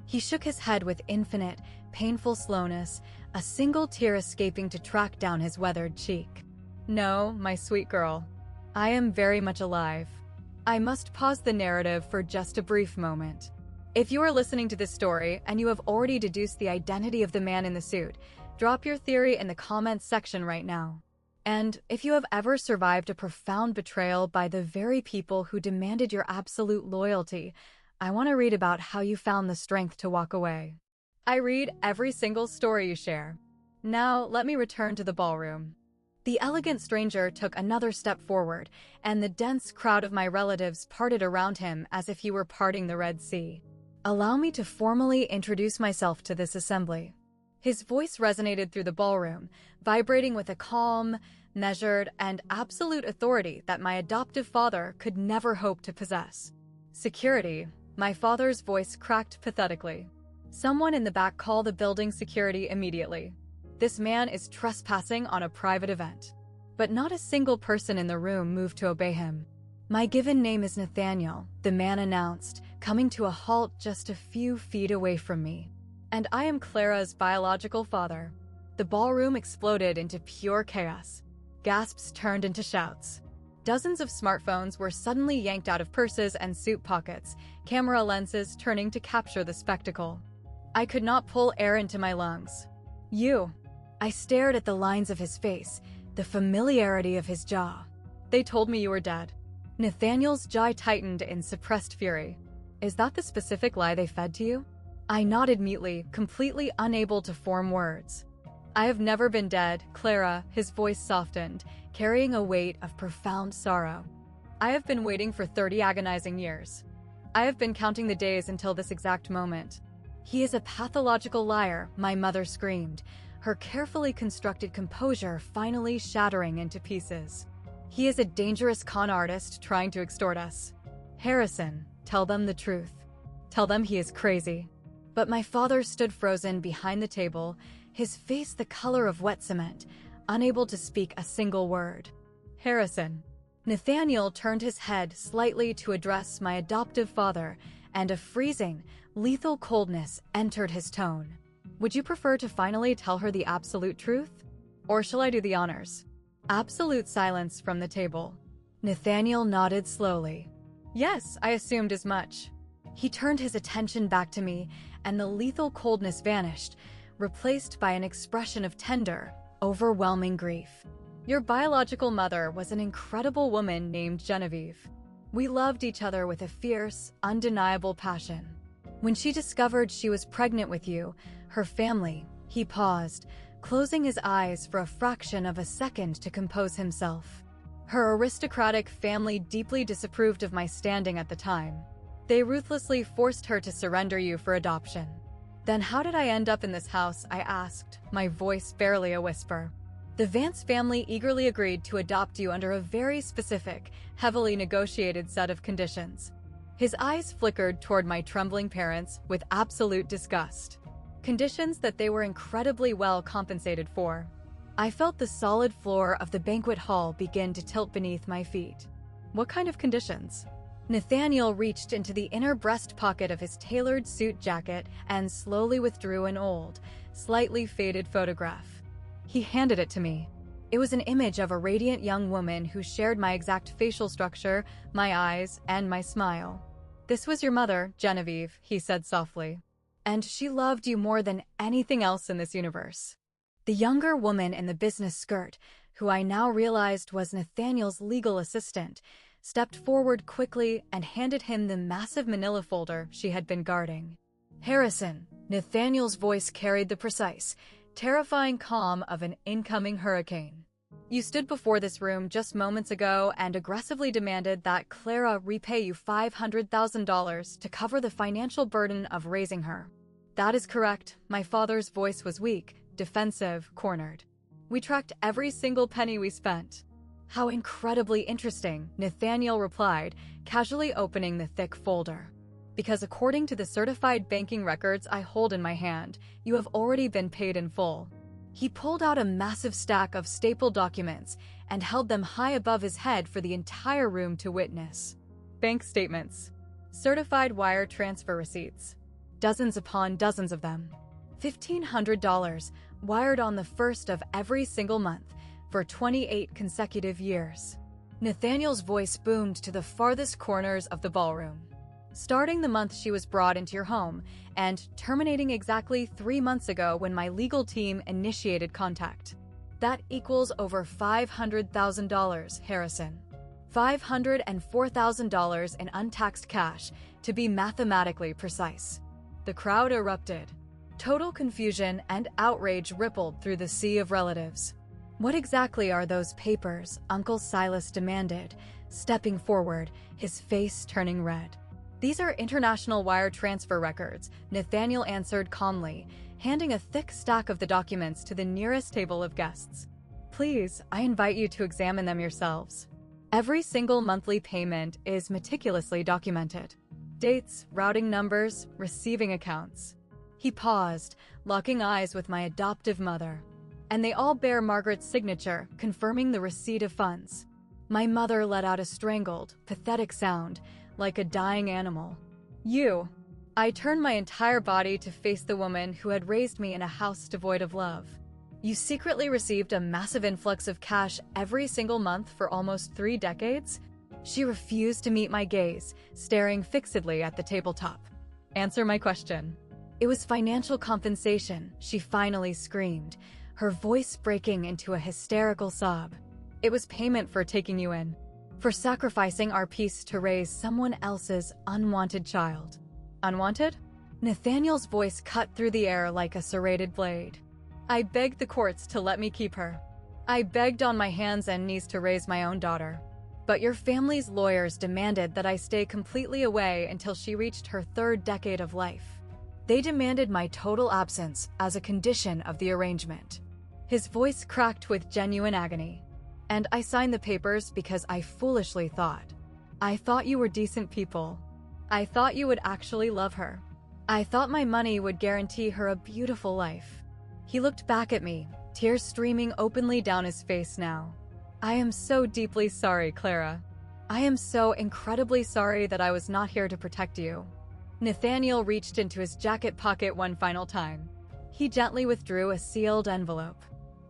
He shook his head with infinite, painful slowness, a single tear escaping to track down his weathered cheek. No, my sweet girl. I am very much alive. I must pause the narrative for just a brief moment. If you are listening to this story and you have already deduced the identity of the man in the suit, drop your theory in the comments section right now. And if you have ever survived a profound betrayal by the very people who demanded your absolute loyalty, I want to read about how you found the strength to walk away. I read every single story you share. Now, let me return to the ballroom. The elegant stranger took another step forward, and the dense crowd of my relatives parted around him as if he were parting the Red Sea. Allow me to formally introduce myself to this assembly. His voice resonated through the ballroom, vibrating with a calm, measured, and absolute authority that my adoptive father could never hope to possess. Security, my father's voice cracked pathetically. Someone in the back call the building security immediately. This man is trespassing on a private event. But not a single person in the room moved to obey him. My given name is Nathaniel, the man announced, coming to a halt just a few feet away from me. And I am Clara's biological father. The ballroom exploded into pure chaos. Gasps turned into shouts. Dozens of smartphones were suddenly yanked out of purses and suit pockets, camera lenses turning to capture the spectacle. I could not pull air into my lungs. You. I stared at the lines of his face, the familiarity of his jaw. They told me you were dead. Nathaniel's jaw tightened in suppressed fury. Is that the specific lie they fed to you? I nodded mutely, completely unable to form words. I have never been dead, Clara, his voice softened, carrying a weight of profound sorrow. I have been waiting for 30 agonizing years. I have been counting the days until this exact moment. He is a pathological liar, my mother screamed, her carefully constructed composure finally shattering into pieces. He is a dangerous con artist trying to extort us. Harrison, tell them the truth. Tell them he is crazy. But my father stood frozen behind the table, his face the color of wet cement, unable to speak a single word. Harrison. Nathaniel turned his head slightly to address my adoptive father, and a freezing, lethal coldness entered his tone. Would you prefer to finally tell her the absolute truth? Or shall I do the honors? Absolute silence from the table. Nathaniel nodded slowly. Yes, I assumed as much. He turned his attention back to me, and the lethal coldness vanished, replaced by an expression of tender, overwhelming grief. Your biological mother was an incredible woman named Genevieve. We loved each other with a fierce, undeniable passion. When she discovered she was pregnant with you, her family, he paused, closing his eyes for a fraction of a second to compose himself. Her aristocratic family deeply disapproved of my standing at the time. They ruthlessly forced her to surrender you for adoption. Then how did I end up in this house? I asked, my voice barely a whisper. The Vance family eagerly agreed to adopt you under a very specific, heavily negotiated set of conditions. His eyes flickered toward my trembling parents with absolute disgust. Conditions that they were incredibly well compensated for. I felt the solid floor of the banquet hall begin to tilt beneath my feet. What kind of conditions? Nathaniel reached into the inner breast pocket of his tailored suit jacket and slowly withdrew an old, slightly faded photograph. He handed it to me. It was an image of a radiant young woman who shared my exact facial structure, my eyes, and my smile. This was your mother, Genevieve, he said softly. And she loved you more than anything else in this universe. The younger woman in the business skirt, who I now realized was Nathaniel's legal assistant, stepped forward quickly and handed him the massive manila folder she had been guarding. Harrison, Nathaniel's voice carried the precise, terrifying calm of an incoming hurricane. You stood before this room just moments ago and aggressively demanded that Clara repay you $500,000 to cover the financial burden of raising her. That is correct. My father's voice was weak, defensive, cornered. We tracked every single penny we spent. How incredibly interesting, Nathaniel replied, casually opening the thick folder. Because according to the certified banking records I hold in my hand, you have already been paid in full. He pulled out a massive stack of stapled documents and held them high above his head for the entire room to witness. Bank statements. Certified wire transfer receipts. Dozens upon dozens of them. $1,500 wired on the first of every single month for 28 consecutive years. Nathaniel's voice boomed to the farthest corners of the ballroom. starting the month she was brought into your home, and terminating exactly 3 months ago when my legal team initiated contact. That equals over $500,000, Harrison. $504,000 in untaxed cash, to be mathematically precise. The crowd erupted. Total confusion and outrage rippled through the sea of relatives. "What exactly are those papers?" Uncle Silas demanded, stepping forward, his face turning red. "These are international wire transfer records," Nathaniel answered calmly, handing a thick stack of the documents to the nearest table of guests. "Please, I invite you to examine them yourselves. Every single monthly payment is meticulously documented. Dates, routing numbers, receiving accounts." He paused, locking eyes with my adoptive mother. "And they all bear Margaret's signature, confirming the receipt of funds." My mother let out a strangled, pathetic sound, like a dying animal. "You!" I turned my entire body to face the woman who had raised me in a house devoid of love. "You secretly received a massive influx of cash every single month for almost 3 decades?" She refused to meet my gaze, staring fixedly at the tabletop. "Answer my question." "It was financial compensation," she finally screamed, her voice breaking into a hysterical sob. "It was payment for taking you in, for sacrificing our peace to raise someone else's unwanted child." "Unwanted?" Nathaniel's voice cut through the air like a serrated blade. "I begged the courts to let me keep her. I begged on my hands and knees to raise my own daughter. But your family's lawyers demanded that I stay completely away until she reached her 3rd decade of life. They demanded my total absence as a condition of the arrangement." His voice cracked with genuine agony. "And I signed the papers because I foolishly thought. I thought you were decent people. I thought you would actually love her. I thought my money would guarantee her a beautiful life." He looked back at me, tears streaming openly down his face now. "I am so deeply sorry, Clara. I am so incredibly sorry that I was not here to protect you." Nathaniel reached into his jacket pocket one final time. He gently withdrew a sealed envelope.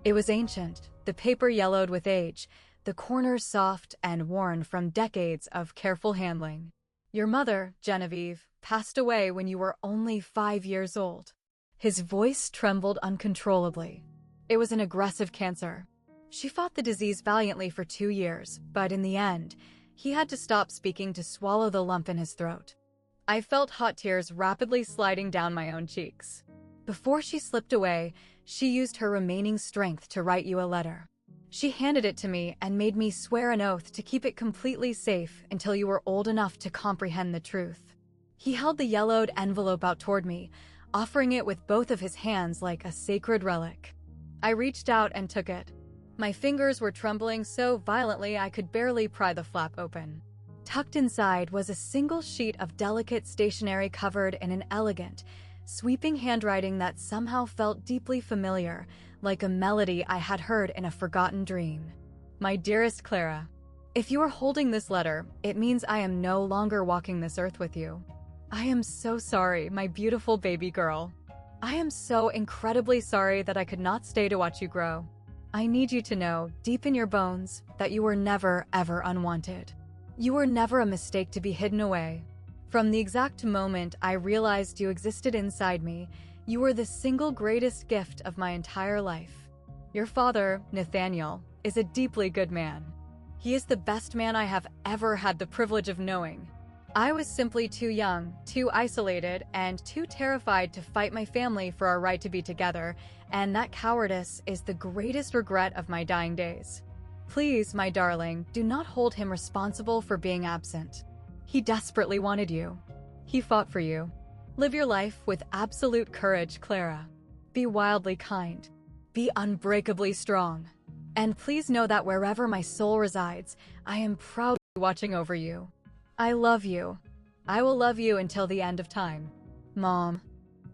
It was ancient, the paper yellowed with age, the corners soft and worn from decades of careful handling. "Your mother, Genevieve, passed away when you were only 5 years old." His voice trembled uncontrollably. "It was an aggressive cancer. She fought the disease valiantly for 2 years, but in the end, he had to stop speaking to swallow the lump in his throat." I felt hot tears rapidly sliding down my own cheeks. "Before she slipped away, she used her remaining strength to write you a letter. She handed it to me and made me swear an oath to keep it completely safe until you were old enough to comprehend the truth." He held the yellowed envelope out toward me, offering it with both of his hands like a sacred relic. I reached out and took it. My fingers were trembling so violently I could barely pry the flap open. Tucked inside was a single sheet of delicate stationery covered in an elegant, sweeping handwriting that somehow felt deeply familiar, like a melody I had heard in a forgotten dream. "My dearest Clara, if you are holding this letter, it means I am no longer walking this earth with you. I am so sorry, my beautiful baby girl. I am so incredibly sorry that I could not stay to watch you grow. I need you to know, deep in your bones, that you were never, ever unwanted. You were never a mistake to be hidden away. From the exact moment I realized you existed inside me, you were the single greatest gift of my entire life. Your father, Nathaniel, is a deeply good man. He is the best man I have ever had the privilege of knowing. I was simply too young, too isolated, and too terrified to fight my family for our right to be together, and that cowardice is the greatest regret of my dying days. Please, my darling, do not hold him responsible for being absent. He desperately wanted you. He fought for you. Live your life with absolute courage, Clara. Be wildly kind. Be unbreakably strong. And please know that wherever my soul resides, I am proudly watching over you. I love you. I will love you until the end of time. Mom."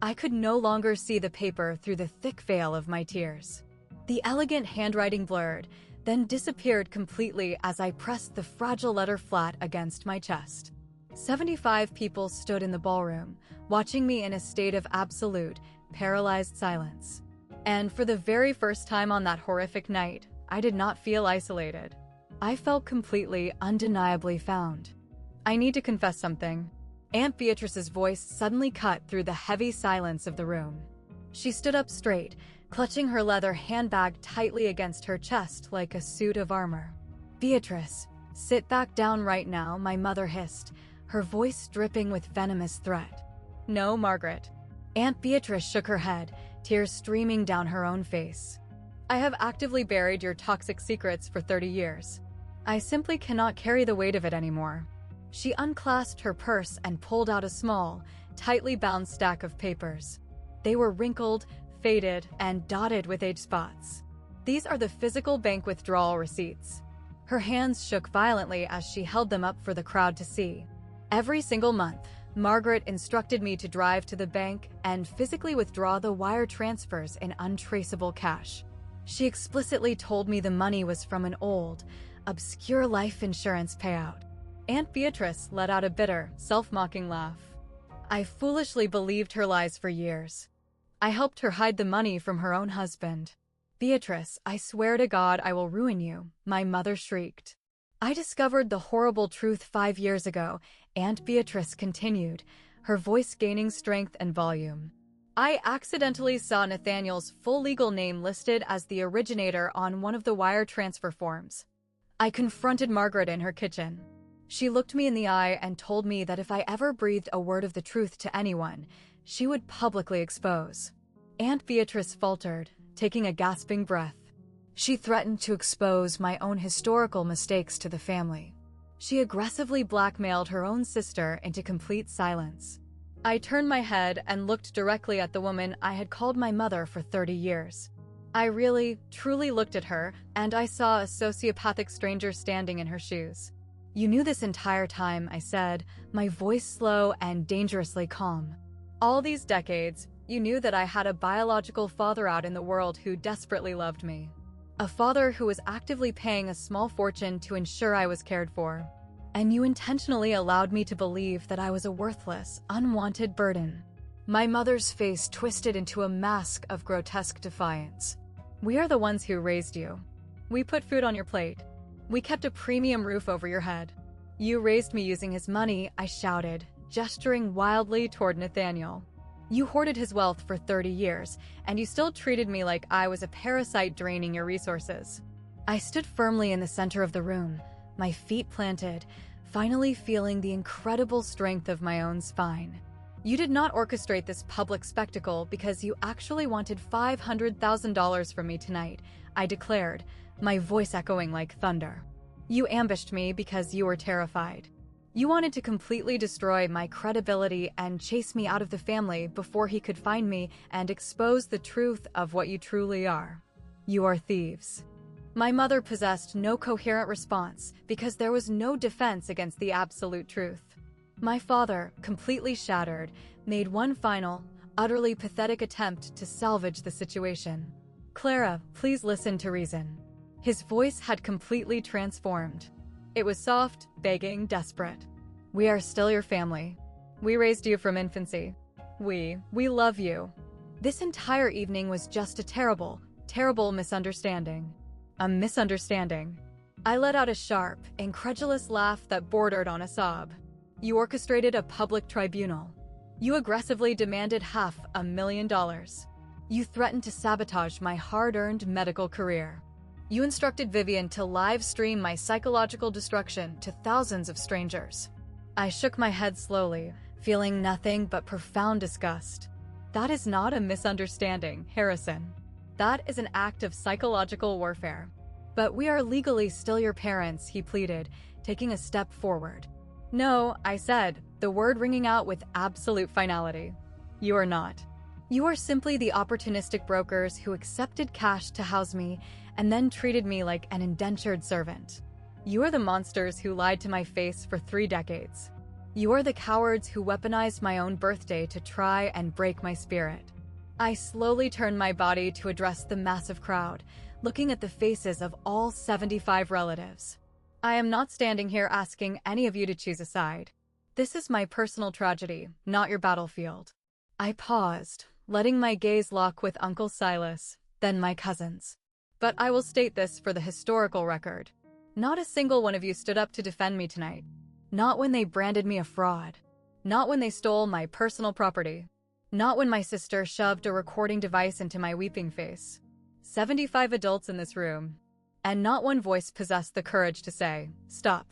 I could no longer see the paper through the thick veil of my tears. The elegant handwriting blurred, then disappeared completely as I pressed the fragile letter flat against my chest. 75 people stood in the ballroom, watching me in a state of absolute, paralyzed silence. And for the very first time on that horrific night, I did not feel isolated. I felt completely, undeniably found. "I need to confess something." Aunt Beatrice's voice suddenly cut through the heavy silence of the room. She stood up straight, clutching her leather handbag tightly against her chest like a suit of armor. "Beatrice, sit back down right now," my mother hissed, her voice dripping with venomous threat. "No, Margaret." Aunt Beatrice shook her head, tears streaming down her own face. "I have actively buried your toxic secrets for 30 years. I simply cannot carry the weight of it anymore." She unclasped her purse and pulled out a small, tightly bound stack of papers. They were wrinkled, faded, and dotted with age spots. "These are the physical bank withdrawal receipts." Her hands shook violently as she held them up for the crowd to see. "Every single month, Margaret instructed me to drive to the bank and physically withdraw the wire transfers in untraceable cash. She explicitly told me the money was from an old, obscure life insurance payout." Aunt Beatrice let out a bitter, self-mocking laugh. "I foolishly believed her lies for years. I helped her hide the money from her own husband." "Beatrice, I swear to God I will ruin you," my mother shrieked. "I discovered the horrible truth 5 years ago," Aunt Beatrice continued, her voice gaining strength and volume. "I accidentally saw Nathaniel's full legal name listed as the originator on one of the wire transfer forms. I confronted Margaret in her kitchen. She looked me in the eye and told me that if I ever breathed a word of the truth to anyone, she would publicly expose." Aunt Beatrice faltered, taking a gasping breath. "She threatened to expose my own historical mistakes to the family. She aggressively blackmailed her own sister into complete silence." I turned my head and looked directly at the woman I had called my mother for 30 years. I really, truly looked at her, and I saw a sociopathic stranger standing in her shoes. "You knew this entire time," I said, my voice slow and dangerously calm. "All these decades, you knew that I had a biological father out in the world who desperately loved me. A father who was actively paying a small fortune to ensure I was cared for. And you intentionally allowed me to believe that I was a worthless, unwanted burden." My mother's face twisted into a mask of grotesque defiance. "We are the ones who raised you. We put food on your plate. We kept a premium roof over your head. You raised me using his money," I shouted, gesturing wildly toward Nathaniel. "You hoarded his wealth for 30 years, and you still treated me like I was a parasite draining your resources." I stood firmly in the center of the room, my feet planted, finally feeling the incredible strength of my own spine. "You did not orchestrate this public spectacle because you actually wanted $500,000 from me tonight," I declared, my voice echoing like thunder. "You ambushed me because you were terrified. You wanted to completely destroy my credibility and chase me out of the family before he could find me and expose the truth of what you truly are. You are thieves." My mother possessed no coherent response because there was no defense against the absolute truth. My father, completely shattered, made one final, utterly pathetic attempt to salvage the situation. "Clara, please listen to reason." His voice had completely transformed. It was soft, begging, desperate. "We are still your family. We raised you from infancy. We love you." This entire evening was just a terrible, terrible misunderstanding. A misunderstanding. I let out a sharp, incredulous laugh that bordered on a sob. "You orchestrated a public tribunal. You aggressively demanded $500,000. You threatened to sabotage my hard-earned medical career. You instructed Vivian to live stream my psychological destruction to thousands of strangers." I shook my head slowly, feeling nothing but profound disgust. "That is not a misunderstanding, Harrison. That is an act of psychological warfare. But we are legally still your parents," he pleaded, taking a step forward. "No," I said, the word ringing out with absolute finality. "You are not. You are simply the opportunistic brokers who accepted cash to house me and then treated me like an indentured servant. You are the monsters who lied to my face for 3 decades. You are the cowards who weaponized my own birthday to try and break my spirit." I slowly turned my body to address the massive crowd, looking at the faces of all 75 relatives. "I am not standing here asking any of you to choose a side. This is my personal tragedy, not your battlefield." I paused, letting my gaze lock with Uncle Silas, then my cousins. "But I will state this for the historical record. Not a single one of you stood up to defend me tonight. Not when they branded me a fraud. Not when they stole my personal property. Not when my sister shoved a recording device into my weeping face. 75 adults in this room. And not one voice possessed the courage to say, "Stop."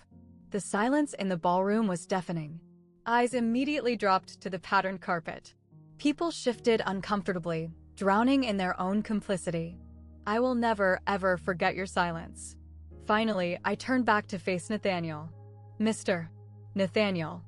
The silence in the ballroom was deafening. Eyes immediately dropped to the patterned carpet. People shifted uncomfortably, drowning in their own complicity. I will never, ever forget your silence. Finally, I turned back to face Nathaniel. Mr. Nathaniel.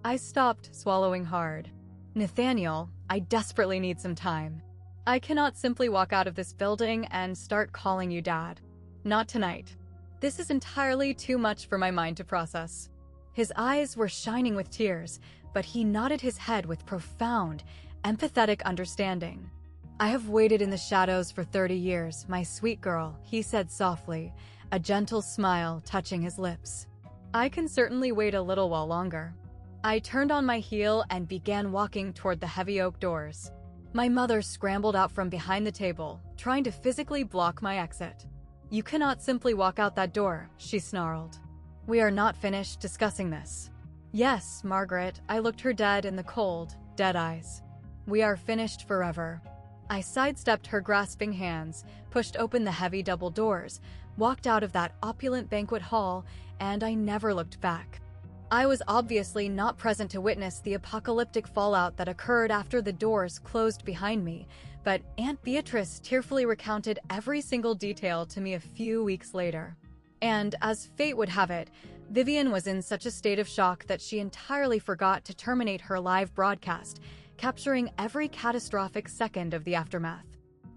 I stopped, swallowing hard. Nathaniel, I desperately need some time. I cannot simply walk out of this building and start calling you Dad. Not tonight. This is entirely too much for my mind to process. His eyes were shining with tears, but he nodded his head with profound, empathetic understanding. I have waited in the shadows for 30 years, my sweet girl, he said softly, a gentle smile touching his lips. I can certainly wait a little while longer. I turned on my heel and began walking toward the heavy oak doors. My mother scrambled out from behind the table, trying to physically block my exit. "You cannot simply walk out that door," she snarled. "We are not finished discussing this." "Yes, Margaret," I looked her dead in the cold, dead eyes. "We are finished forever." I sidestepped her grasping hands, pushed open the heavy double doors, walked out of that opulent banquet hall, and I never looked back. I was obviously not present to witness the apocalyptic fallout that occurred after the doors closed behind me, but Aunt Beatrice tearfully recounted every single detail to me a few weeks later. And, as fate would have it, Vivian was in such a state of shock that she entirely forgot to terminate her live broadcast, capturing every catastrophic second of the aftermath.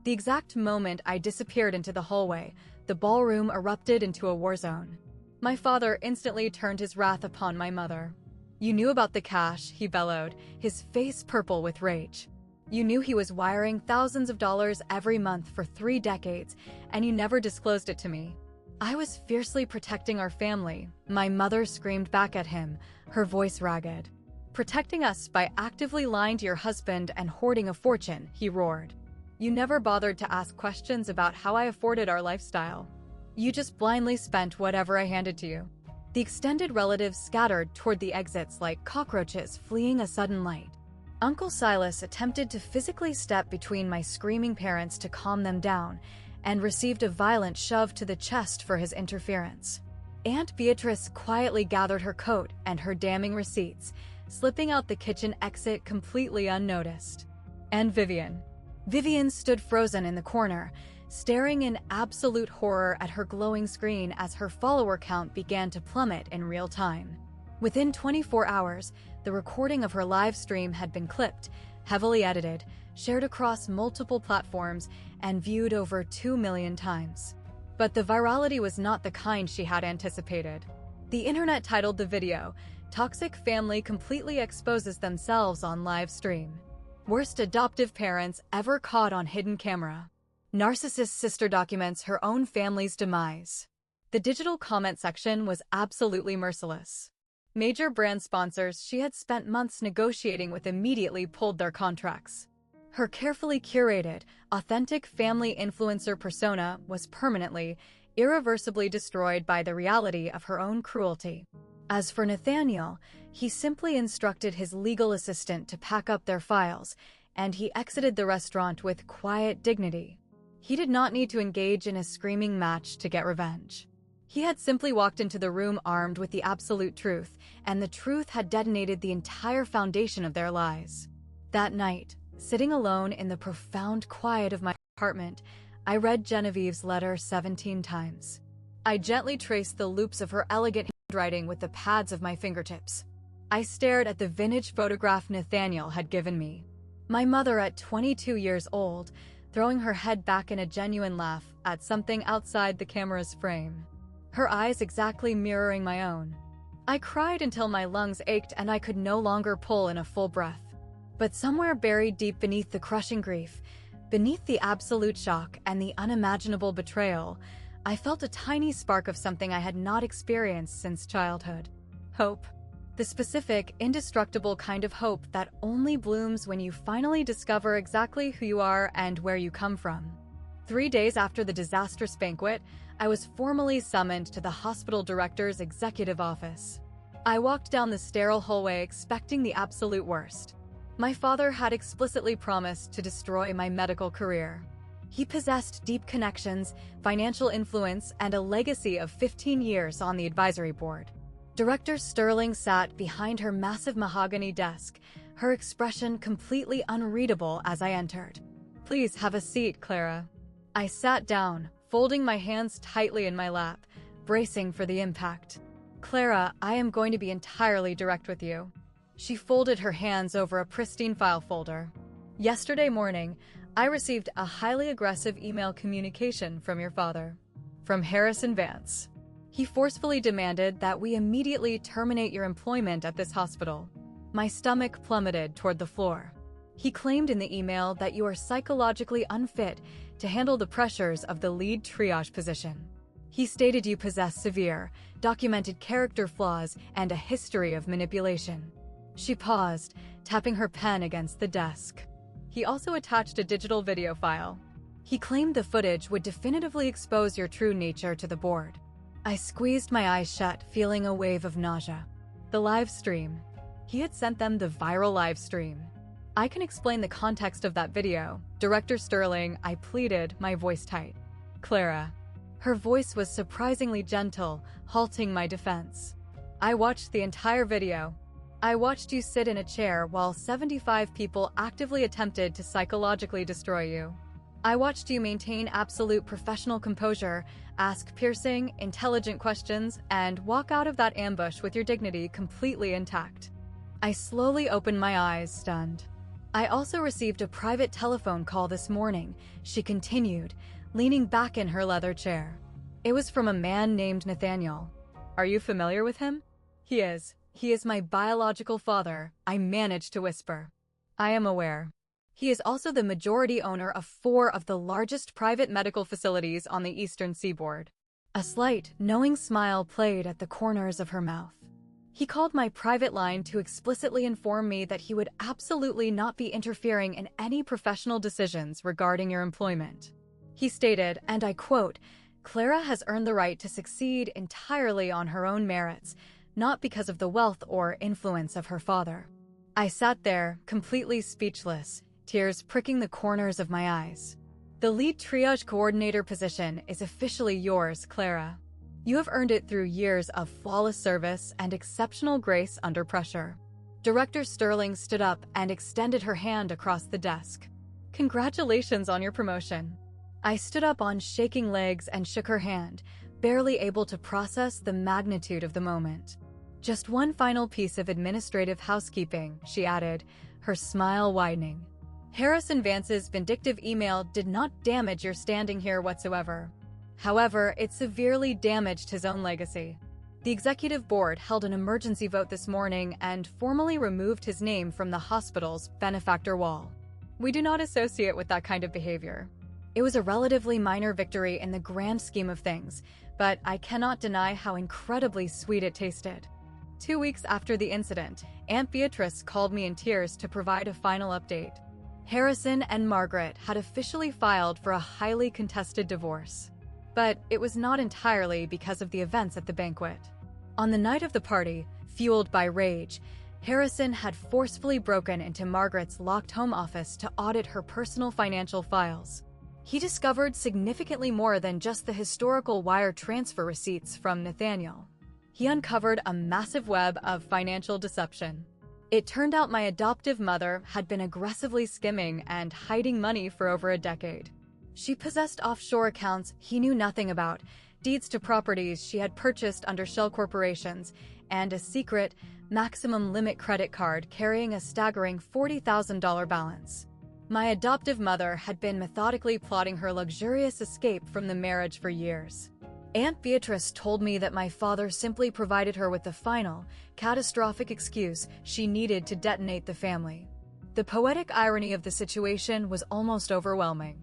The exact moment I disappeared into the hallway, the ballroom erupted into a war zone. My father instantly turned his wrath upon my mother. "You knew about the cash," he bellowed, his face purple with rage. "You knew he was wiring thousands of dollars every month for 3 decades, and you never disclosed it to me." I was fiercely protecting our family, my mother screamed back at him, her voice ragged. "Protecting us by actively lying to your husband and hoarding a fortune," he roared. "You never bothered to ask questions about how I afforded our lifestyle. You just blindly spent whatever I handed to you." The extended relatives scattered toward the exits like cockroaches fleeing a sudden light. Uncle Silas attempted to physically step between my screaming parents to calm them down, and received a violent shove to the chest for his interference. Aunt Beatrice quietly gathered her coat and her damning receipts, slipping out the kitchen exit completely unnoticed. And Vivian stood frozen in the corner, staring in absolute horror at her glowing screen as her follower count began to plummet in real time. Within 24 hours, the recording of her live stream had been clipped, heavily edited, shared across multiple platforms, and viewed over 2 million times. But the virality was not the kind she had anticipated. The internet titled the video, "Toxic Family Completely Exposes Themselves on Live Stream. Worst Adoptive Parents Ever Caught on Hidden Camera. Narcissist Sister Documents Her Own Family's Demise." The digital comment section was absolutely merciless. Major brand sponsors she had spent months negotiating with immediately pulled their contracts. Her carefully curated, authentic family influencer persona was permanently, irreversibly destroyed by the reality of her own cruelty. As for Nathaniel, he simply instructed his legal assistant to pack up their files, and he exited the restaurant with quiet dignity. He did not need to engage in a screaming match to get revenge. He had simply walked into the room armed with the absolute truth, and the truth had detonated the entire foundation of their lies. That night, sitting alone in the profound quiet of my apartment, I read Genevieve's letter 17 times. I gently traced the loops of her elegant handwriting with the pads of my fingertips. I stared at the vintage photograph Nathaniel had given me. My mother at 22 years old, throwing her head back in a genuine laugh at something outside the camera's frame. Her eyes exactly mirroring my own. I cried until my lungs ached and I could no longer pull in a full breath. But somewhere buried deep beneath the crushing grief, beneath the absolute shock and the unimaginable betrayal, I felt a tiny spark of something I had not experienced since childhood. Hope. The specific, indestructible kind of hope that only blooms when you finally discover exactly who you are and where you come from. 3 days after the disastrous banquet, I was formally summoned to the hospital director's executive office. I walked down the sterile hallway expecting the absolute worst. My father had explicitly promised to destroy my medical career. He possessed deep connections, financial influence, and a legacy of 15 years on the advisory board. Director Sterling sat behind her massive mahogany desk, her expression completely unreadable as I entered. "Please have a seat, Clara." I sat down, folding my hands tightly in my lap, bracing for the impact. "Clara, I am going to be entirely direct with you." She folded her hands over a pristine file folder. "Yesterday morning, I received a highly aggressive email communication from your father, from Harrison Vance. He forcefully demanded that we immediately terminate your employment at this hospital." My stomach plummeted toward the floor. He claimed in the email that you are psychologically unfit to handle the pressures of the lead triage position. He stated you possess severe, documented character flaws and a history of manipulation. She paused, tapping her pen against the desk. He also attached a digital video file. He claimed the footage would definitively expose your true nature to the board. I squeezed my eyes shut, feeling a wave of nausea. The live stream. He had sent them the viral live stream. "I can explain the context of that video, Director Sterling," I pleaded, my voice tight. "Clara." Her voice was surprisingly gentle, halting my defense. "I watched the entire video. I watched you sit in a chair while 75 people actively attempted to psychologically destroy you. I watched you maintain absolute professional composure, ask piercing, intelligent questions, and walk out of that ambush with your dignity completely intact." I slowly opened my eyes, stunned. "I also received a private telephone call this morning," she continued, leaning back in her leather chair. "It was from a man named Nathaniel. Are you familiar with him?" "He is. He is my biological father," I managed to whisper. "I am aware. He is also the majority owner of 4 of the largest private medical facilities on the eastern seaboard." A slight, knowing smile played at the corners of her mouth. "He called my private line to explicitly inform me that he would absolutely not be interfering in any professional decisions regarding your employment. He stated, and I quote, 'Clara has earned the right to succeed entirely on her own merits, not because of the wealth or influence of her father.'" I sat there, completely speechless, tears pricking the corners of my eyes. "The lead triage coordinator position is officially yours, Clara. You have earned it through years of flawless service and exceptional grace under pressure." Director Sterling stood up and extended her hand across the desk. "Congratulations on your promotion." I stood up on shaking legs and shook her hand, barely able to process the magnitude of the moment. "Just one final piece of administrative housekeeping," she added, her smile widening. "Harrison Vance's vindictive email did not damage your standing here whatsoever. However, it severely damaged his own legacy. The executive board held an emergency vote this morning and formally removed his name from the hospital's benefactor wall. We do not associate with that kind of behavior. It was a relatively minor victory in the grand scheme of things, but I cannot deny how incredibly sweet it tasted." 2 weeks after the incident, Aunt Beatrice called me in tears to provide a final update. Harrison and Margaret had officially filed for a highly contested divorce. But it was not entirely because of the events at the banquet. On the night of the party, fueled by rage, Harrison had forcefully broken into Margaret's locked home office to audit her personal financial files. He discovered significantly more than just the historical wire transfer receipts from Nathaniel. He uncovered a massive web of financial deception. It turned out my adoptive mother had been aggressively skimming and hiding money for over a decade. She possessed offshore accounts he knew nothing about, deeds to properties she had purchased under shell corporations, and a secret, maximum limit credit card carrying a staggering $40,000 balance. My adoptive mother had been methodically plotting her luxurious escape from the marriage for years. Aunt Beatrice told me that my father simply provided her with the final, catastrophic excuse she needed to detonate the family. The poetic irony of the situation was almost overwhelming.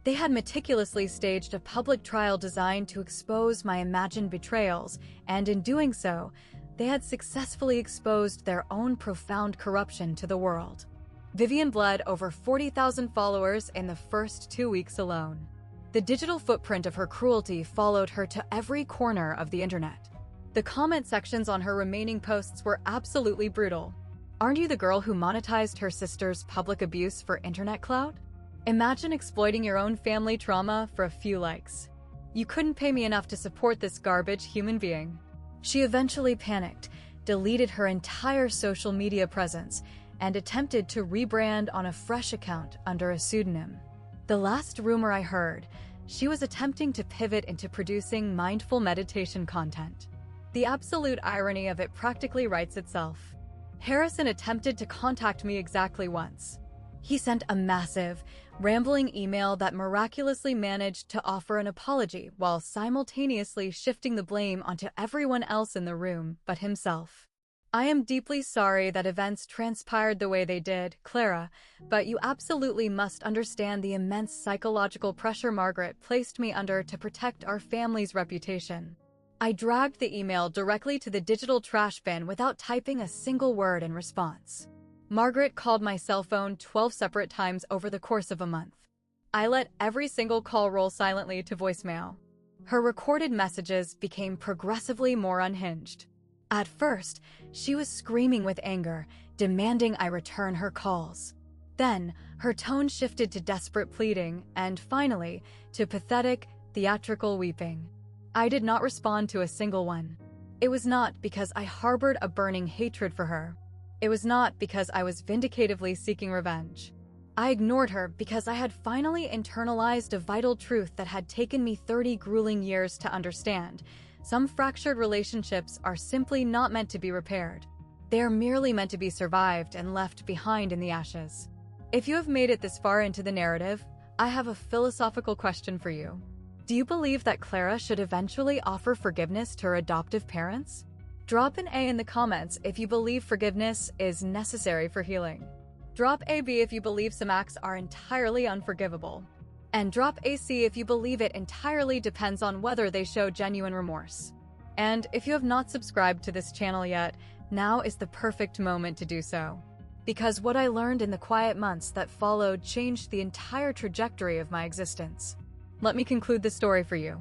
They had meticulously staged a public trial designed to expose my imagined betrayals, and in doing so, they had successfully exposed their own profound corruption to the world. Vivian bled over 40,000 followers in the first 2 weeks alone. The digital footprint of her cruelty followed her to every corner of the internet. The comment sections on her remaining posts were absolutely brutal. Aren't you the girl who monetized her sister's public abuse for internet clout? Imagine exploiting your own family trauma for a few likes. You couldn't pay me enough to support this garbage human being. She eventually panicked, deleted her entire social media presence, and attempted to rebrand on a fresh account under a pseudonym. The last rumor I heard, she was attempting to pivot into producing mindful meditation content. The absolute irony of it practically writes itself. Harrison attempted to contact me exactly once. He sent a massive, rambling email that miraculously managed to offer an apology while simultaneously shifting the blame onto everyone else in the room but himself. I am deeply sorry that events transpired the way they did, Clara, but you absolutely must understand the immense psychological pressure Margaret placed me under to protect our family's reputation. I dragged the email directly to the digital trash bin without typing a single word in response. Margaret called my cell phone 12 separate times over the course of a month. I let every single call roll silently to voicemail. Her recorded messages became progressively more unhinged. At first, she was screaming with anger, demanding I return her calls. Then, her tone shifted to desperate pleading, and finally, to pathetic, theatrical weeping. I did not respond to a single one. It was not because I harbored a burning hatred for her. It was not because I was vindicatively seeking revenge. I ignored her because I had finally internalized a vital truth that had taken me 30 grueling years to understand. Some fractured relationships are simply not meant to be repaired. They are merely meant to be survived and left behind in the ashes. If you have made it this far into the narrative, I have a philosophical question for you. Do you believe that Clara should eventually offer forgiveness to her adoptive parents? Drop an A in the comments if you believe forgiveness is necessary for healing. Drop a B if you believe some acts are entirely unforgivable. And drop a C if you believe it entirely depends on whether they show genuine remorse. And if you have not subscribed to this channel yet, now is the perfect moment to do so. Because what I learned in the quiet months that followed changed the entire trajectory of my existence. Let me conclude the story for you.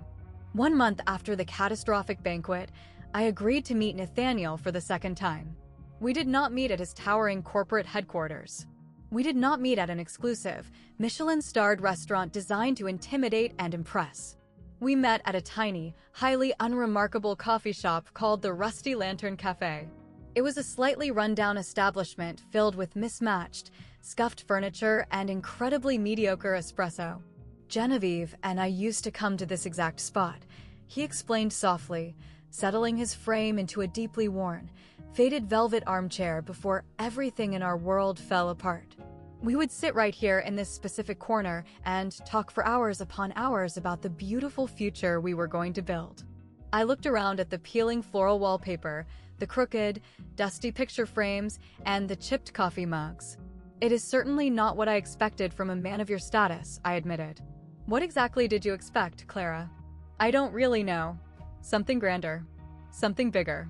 1 month after the catastrophic banquet, I agreed to meet Nathaniel for the second time. We did not meet at his towering corporate headquarters. We did not meet at an exclusive, Michelin-starred restaurant designed to intimidate and impress. We met at a tiny, highly unremarkable coffee shop called the Rusty Lantern Cafe. It was a slightly run-down establishment filled with mismatched, scuffed furniture and incredibly mediocre espresso. Genevieve and I used to come to this exact spot, he explained softly, settling his frame into a deeply worn, faded velvet armchair before everything in our world fell apart. We would sit right here in this specific corner and talk for hours upon hours about the beautiful future we were going to build. I looked around at the peeling floral wallpaper, the crooked, dusty picture frames, and the chipped coffee mugs. It is certainly not what I expected from a man of your status, I admitted. What exactly did you expect, Clara? I don't really know. Something grander. Something bigger.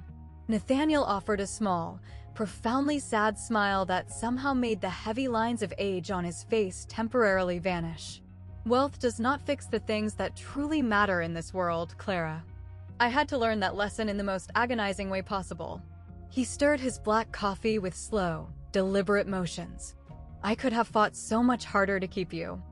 Nathaniel offered a small, profoundly sad smile that somehow made the heavy lines of age on his face temporarily vanish. Wealth does not fix the things that truly matter in this world, Clara. I had to learn that lesson in the most agonizing way possible. He stirred his black coffee with slow, deliberate motions. I could have fought so much harder to keep you.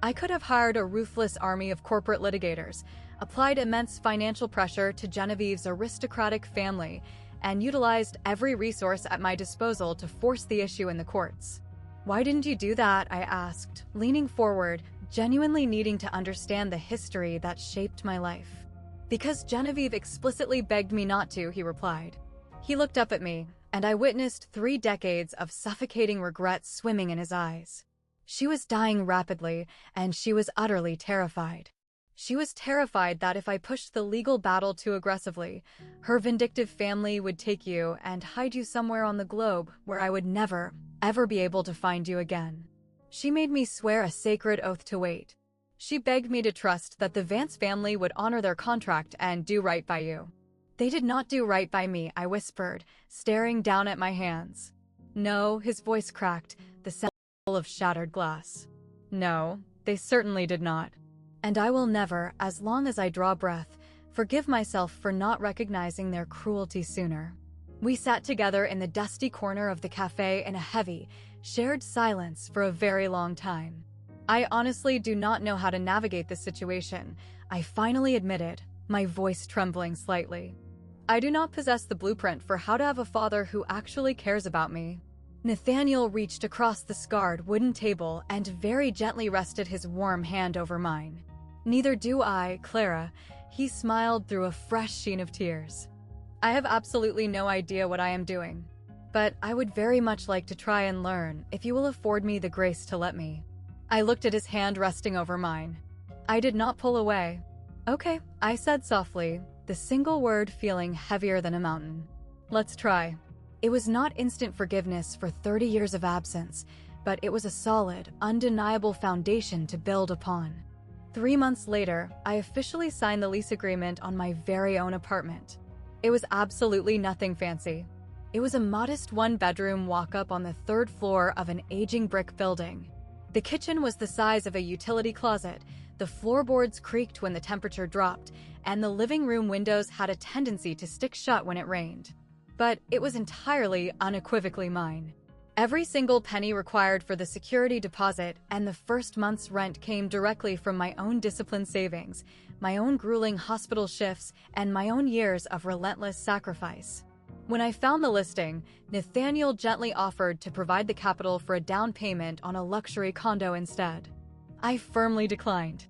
I could have hired a ruthless army of corporate litigators, applied immense financial pressure to Genevieve's aristocratic family, and utilized every resource at my disposal to force the issue in the courts. Why didn't you do that? I asked, leaning forward, genuinely needing to understand the history that shaped my life. Because Genevieve explicitly begged me not to, he replied. He looked up at me, and I witnessed 3 decades of suffocating regret swimming in his eyes. She was dying rapidly, and she was utterly terrified. She was terrified that if I pushed the legal battle too aggressively, her vindictive family would take you and hide you somewhere on the globe where I would never, ever be able to find you again. She made me swear a sacred oath to wait. She begged me to trust that the Vance family would honor their contract and do right by you. They did not do right by me, I whispered, staring down at my hands. No, his voice cracked, the sound of shattered glass. No, they certainly did not. And I will never, as long as I draw breath, forgive myself for not recognizing their cruelty sooner. We sat together in the dusty corner of the cafe in a heavy, shared silence for a very long time. I honestly do not know how to navigate this situation, I finally admitted, my voice trembling slightly. I do not possess the blueprint for how to have a father who actually cares about me. Nathaniel reached across the scarred wooden table and very gently rested his warm hand over mine. Neither do I, Clara, he smiled through a fresh sheen of tears. I have absolutely no idea what I am doing, but I would very much like to try and learn if you will afford me the grace to let me. I looked at his hand resting over mine. I did not pull away. Okay, I said softly, the single word feeling heavier than a mountain. Let's try. It was not instant forgiveness for 30 years of absence, but it was a solid, undeniable foundation to build upon. 3 months later, I officially signed the lease agreement on my very own apartment. It was absolutely nothing fancy. It was a modest one-bedroom walk-up on the 3rd floor of an aging brick building. The kitchen was the size of a utility closet, the floorboards creaked when the temperature dropped, and the living room windows had a tendency to stick shut when it rained. But it was entirely, unequivocally mine. Every single penny required for the security deposit and the first month's rent came directly from my own disciplined savings, my own grueling hospital shifts, and my own years of relentless sacrifice. When I found the listing, Nathaniel gently offered to provide the capital for a down payment on a luxury condo instead. I firmly declined.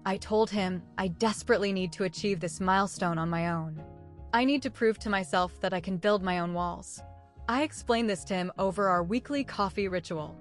I told him I desperately need to achieve this milestone on my own. I need to prove to myself that I can build my own walls. I explained this to him over our weekly coffee ritual.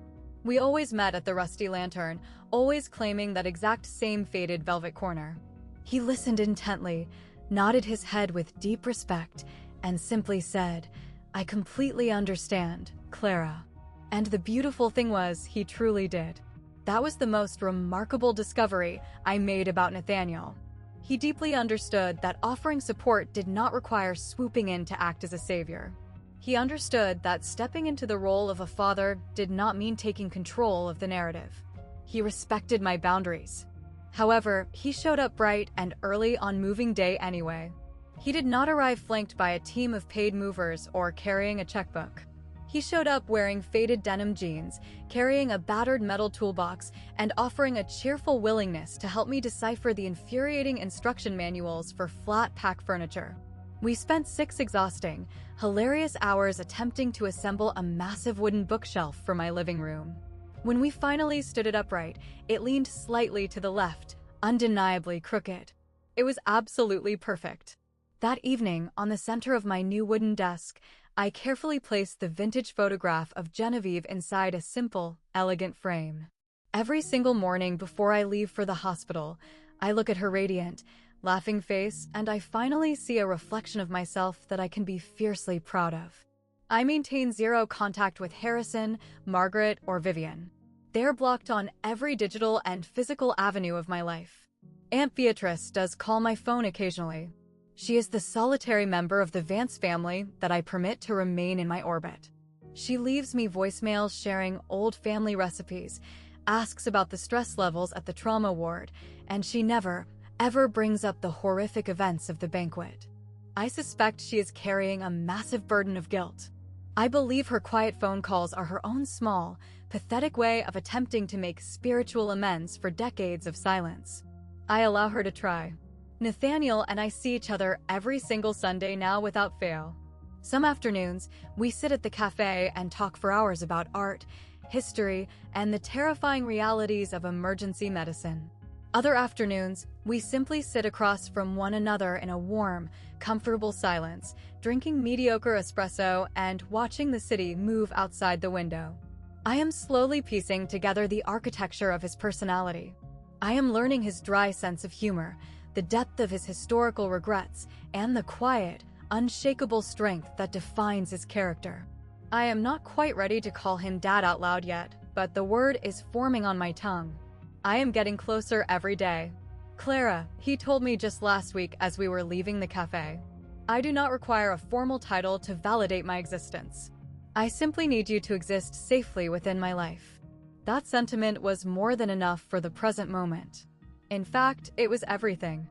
We always met at the Rusty Lantern, always claiming that exact same faded velvet corner. He listened intently, nodded his head with deep respect, and simply said, "I completely understand, Clara." And the beautiful thing was, he truly did. That was the most remarkable discovery I made about Nathaniel. He deeply understood that offering support did not require swooping in to act as a savior. He understood that stepping into the role of a father did not mean taking control of the narrative. He respected my boundaries. However, he showed up bright and early on moving day anyway. He did not arrive flanked by a team of paid movers or carrying a checkbook. He showed up wearing faded denim jeans, carrying a battered metal toolbox, and offering a cheerful willingness to help me decipher the infuriating instruction manuals for flat-pack furniture. We spent 6 exhausting, hilarious hours attempting to assemble a massive wooden bookshelf for my living room. When we finally stood it upright, it leaned slightly to the left, undeniably crooked. It was absolutely perfect. That evening, on the center of my new wooden desk, I carefully placed the vintage photograph of Genevieve inside a simple, elegant frame. Every single morning before I leave for the hospital, I look at her radiant, laughing face, and I finally see a reflection of myself that I can be fiercely proud of. I maintain zero contact with Harrison, Margaret, or Vivian. They're blocked on every digital and physical avenue of my life. Aunt Beatrice does call my phone occasionally. She is the solitary member of the Vance family that I permit to remain in my orbit. She leaves me voicemails sharing old family recipes, asks about the stress levels at the trauma ward, and she never, ever brings up the horrific events of the banquet. I suspect she is carrying a massive burden of guilt. I believe her quiet phone calls are her own small, pathetic way of attempting to make spiritual amends for decades of silence. I allow her to try. Nathaniel and I see each other every single Sunday now without fail. Some afternoons, we sit at the cafe and talk for hours about art, history, and the terrifying realities of emergency medicine. Other afternoons, we simply sit across from one another in a warm, comfortable silence, drinking mediocre espresso and watching the city move outside the window. I am slowly piecing together the architecture of his personality. I am learning his dry sense of humor, the depth of his historical regrets, and the quiet, unshakable strength that defines his character. I am not quite ready to call him Dad out loud yet, but the word is forming on my tongue. I am getting closer every day. Clara, he told me just last week as we were leaving the cafe. I do not require a formal title to validate my existence. I simply need you to exist safely within my life. That sentiment was more than enough for the present moment. In fact, it was everything.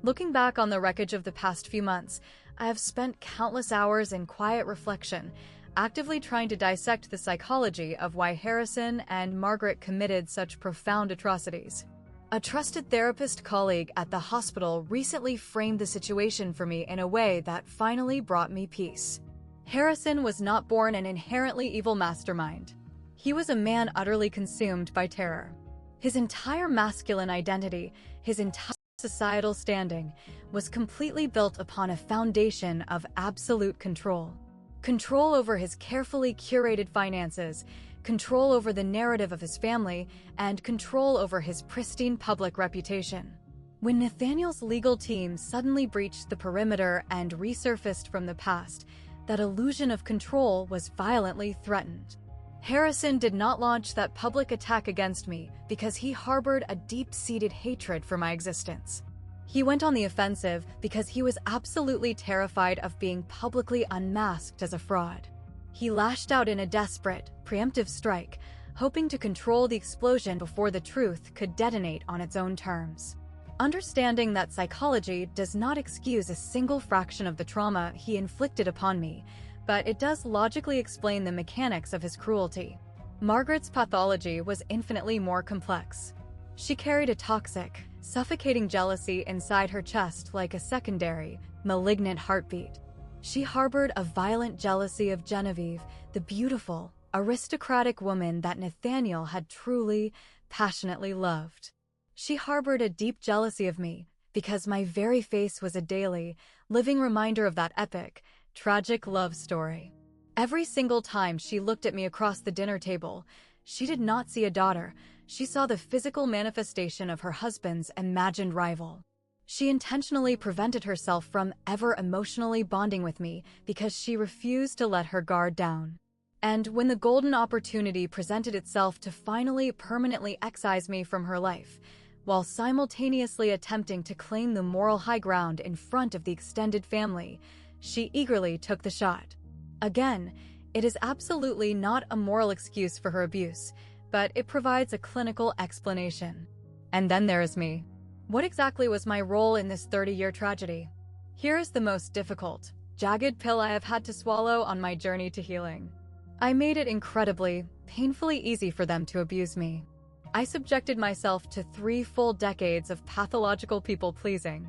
Looking back on the wreckage of the past few months, I have spent countless hours in quiet reflection, actively trying to dissect the psychology of why Harrison and Margaret committed such profound atrocities. A trusted therapist colleague at the hospital recently framed the situation for me in a way that finally brought me peace. Harrison was not born an inherently evil mastermind. He was a man utterly consumed by terror. His entire masculine identity, his entire societal standing, was completely built upon a foundation of absolute control. Control over his carefully curated finances, control over the narrative of his family, and control over his pristine public reputation. When Nathaniel's legal team suddenly breached the perimeter and resurfaced from the past, that illusion of control was violently threatened. Harrison did not launch that public attack against me because he harbored a deep-seated hatred for my existence. He went on the offensive because he was absolutely terrified of being publicly unmasked as a fraud. He lashed out in a desperate, preemptive strike, hoping to control the explosion before the truth could detonate on its own terms. Understanding that psychology does not excuse a single fraction of the trauma he inflicted upon me, but it does logically explain the mechanics of his cruelty. Margaret's pathology was infinitely more complex. She carried a toxic, suffocating jealousy inside her chest like a secondary, malignant heartbeat. She harbored a violent jealousy of Genevieve, the beautiful, aristocratic woman that Nathaniel had truly, passionately loved. She harbored a deep jealousy of me because my very face was a daily, living reminder of that epic, tragic love story. Every single time she looked at me across the dinner table, she did not see a daughter. She saw the physical manifestation of her husband's imagined rival. She intentionally prevented herself from ever emotionally bonding with me because she refused to let her guard down. And when the golden opportunity presented itself to finally permanently excise me from her life, while simultaneously attempting to claim the moral high ground in front of the extended family, she eagerly took the shot. Again, it is absolutely not a moral excuse for her abuse, but it provides a clinical explanation. And then there is me. What exactly was my role in this 30-year tragedy? Here is the most difficult, jagged pill I have had to swallow on my journey to healing. I made it incredibly, painfully easy for them to abuse me. I subjected myself to 3 full decades of pathological people-pleasing.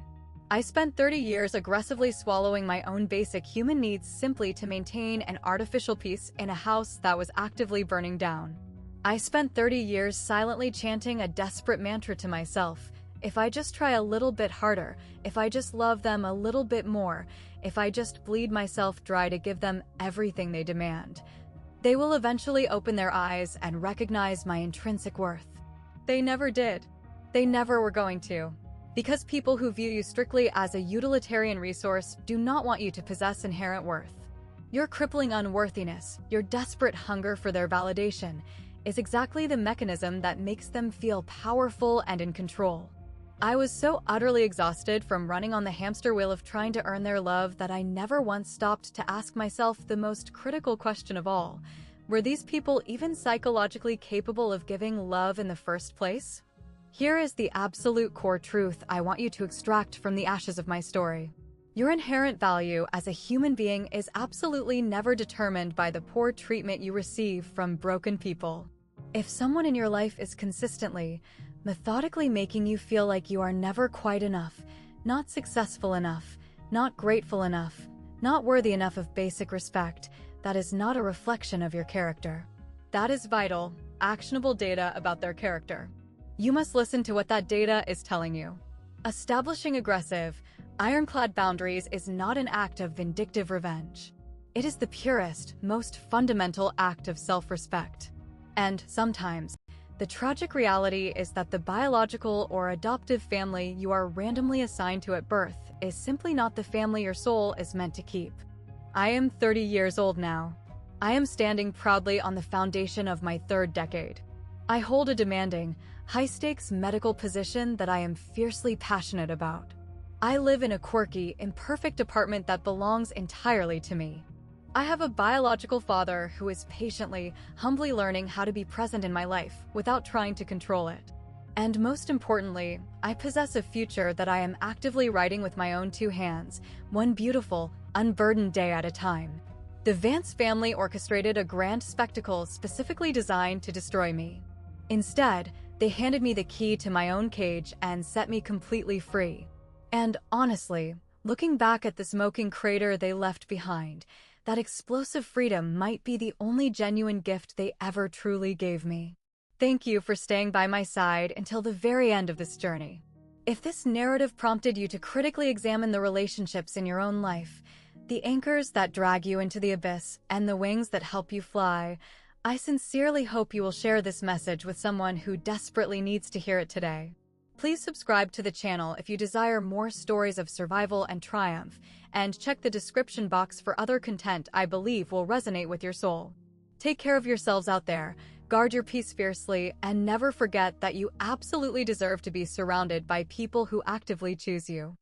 I spent 30 years aggressively swallowing my own basic human needs simply to maintain an artificial peace in a house that was actively burning down. I spent 30 years silently chanting a desperate mantra to myself: if I just try a little bit harder, if I just love them a little bit more, if I just bleed myself dry to give them everything they demand, they will eventually open their eyes and recognize my intrinsic worth. They never did. They never were going to. Because people who view you strictly as a utilitarian resource do not want you to possess inherent worth. Your crippling unworthiness, your desperate hunger for their validation, is exactly the mechanism that makes them feel powerful and in control. I was so utterly exhausted from running on the hamster wheel of trying to earn their love that I never once stopped to ask myself the most critical question of all: were these people even psychologically capable of giving love in the first place? Here is the absolute core truth I want you to extract from the ashes of my story. Your inherent value as a human being is absolutely never determined by the poor treatment you receive from broken people. If someone in your life is consistently, methodically making you feel like you are never quite enough, not successful enough, not grateful enough, not worthy enough of basic respect, that is not a reflection of your character. That is vital, actionable data about their character. You must listen to what that data is telling you. Establishing aggressive, ironclad boundaries is not an act of vindictive revenge. It is the purest, most fundamental act of self-respect. And sometimes, the tragic reality is that the biological or adoptive family you are randomly assigned to at birth is simply not the family your soul is meant to keep. I am 30 years old now. I am standing proudly on the foundation of my 3rd decade. I hold a demanding, high-stakes medical position that I am fiercely passionate about. I live in a quirky, imperfect apartment that belongs entirely to me. I have a biological father who is patiently, humbly learning how to be present in my life without trying to control it. And most importantly, I possess a future that I am actively writing with my own two hands, one beautiful, unburdened day at a time. The Vance family orchestrated a grand spectacle specifically designed to destroy me. Instead, they handed me the key to my own cage and set me completely free. And honestly, looking back at the smoking crater they left behind, that explosive freedom might be the only genuine gift they ever truly gave me. Thank you for staying by my side until the very end of this journey. If this narrative prompted you to critically examine the relationships in your own life, the anchors that drag you into the abyss and the wings that help you fly, I sincerely hope you will share this message with someone who desperately needs to hear it today. Please subscribe to the channel if you desire more stories of survival and triumph, and check the description box for other content I believe will resonate with your soul. Take care of yourselves out there, guard your peace fiercely, and never forget that you absolutely deserve to be surrounded by people who actively choose you.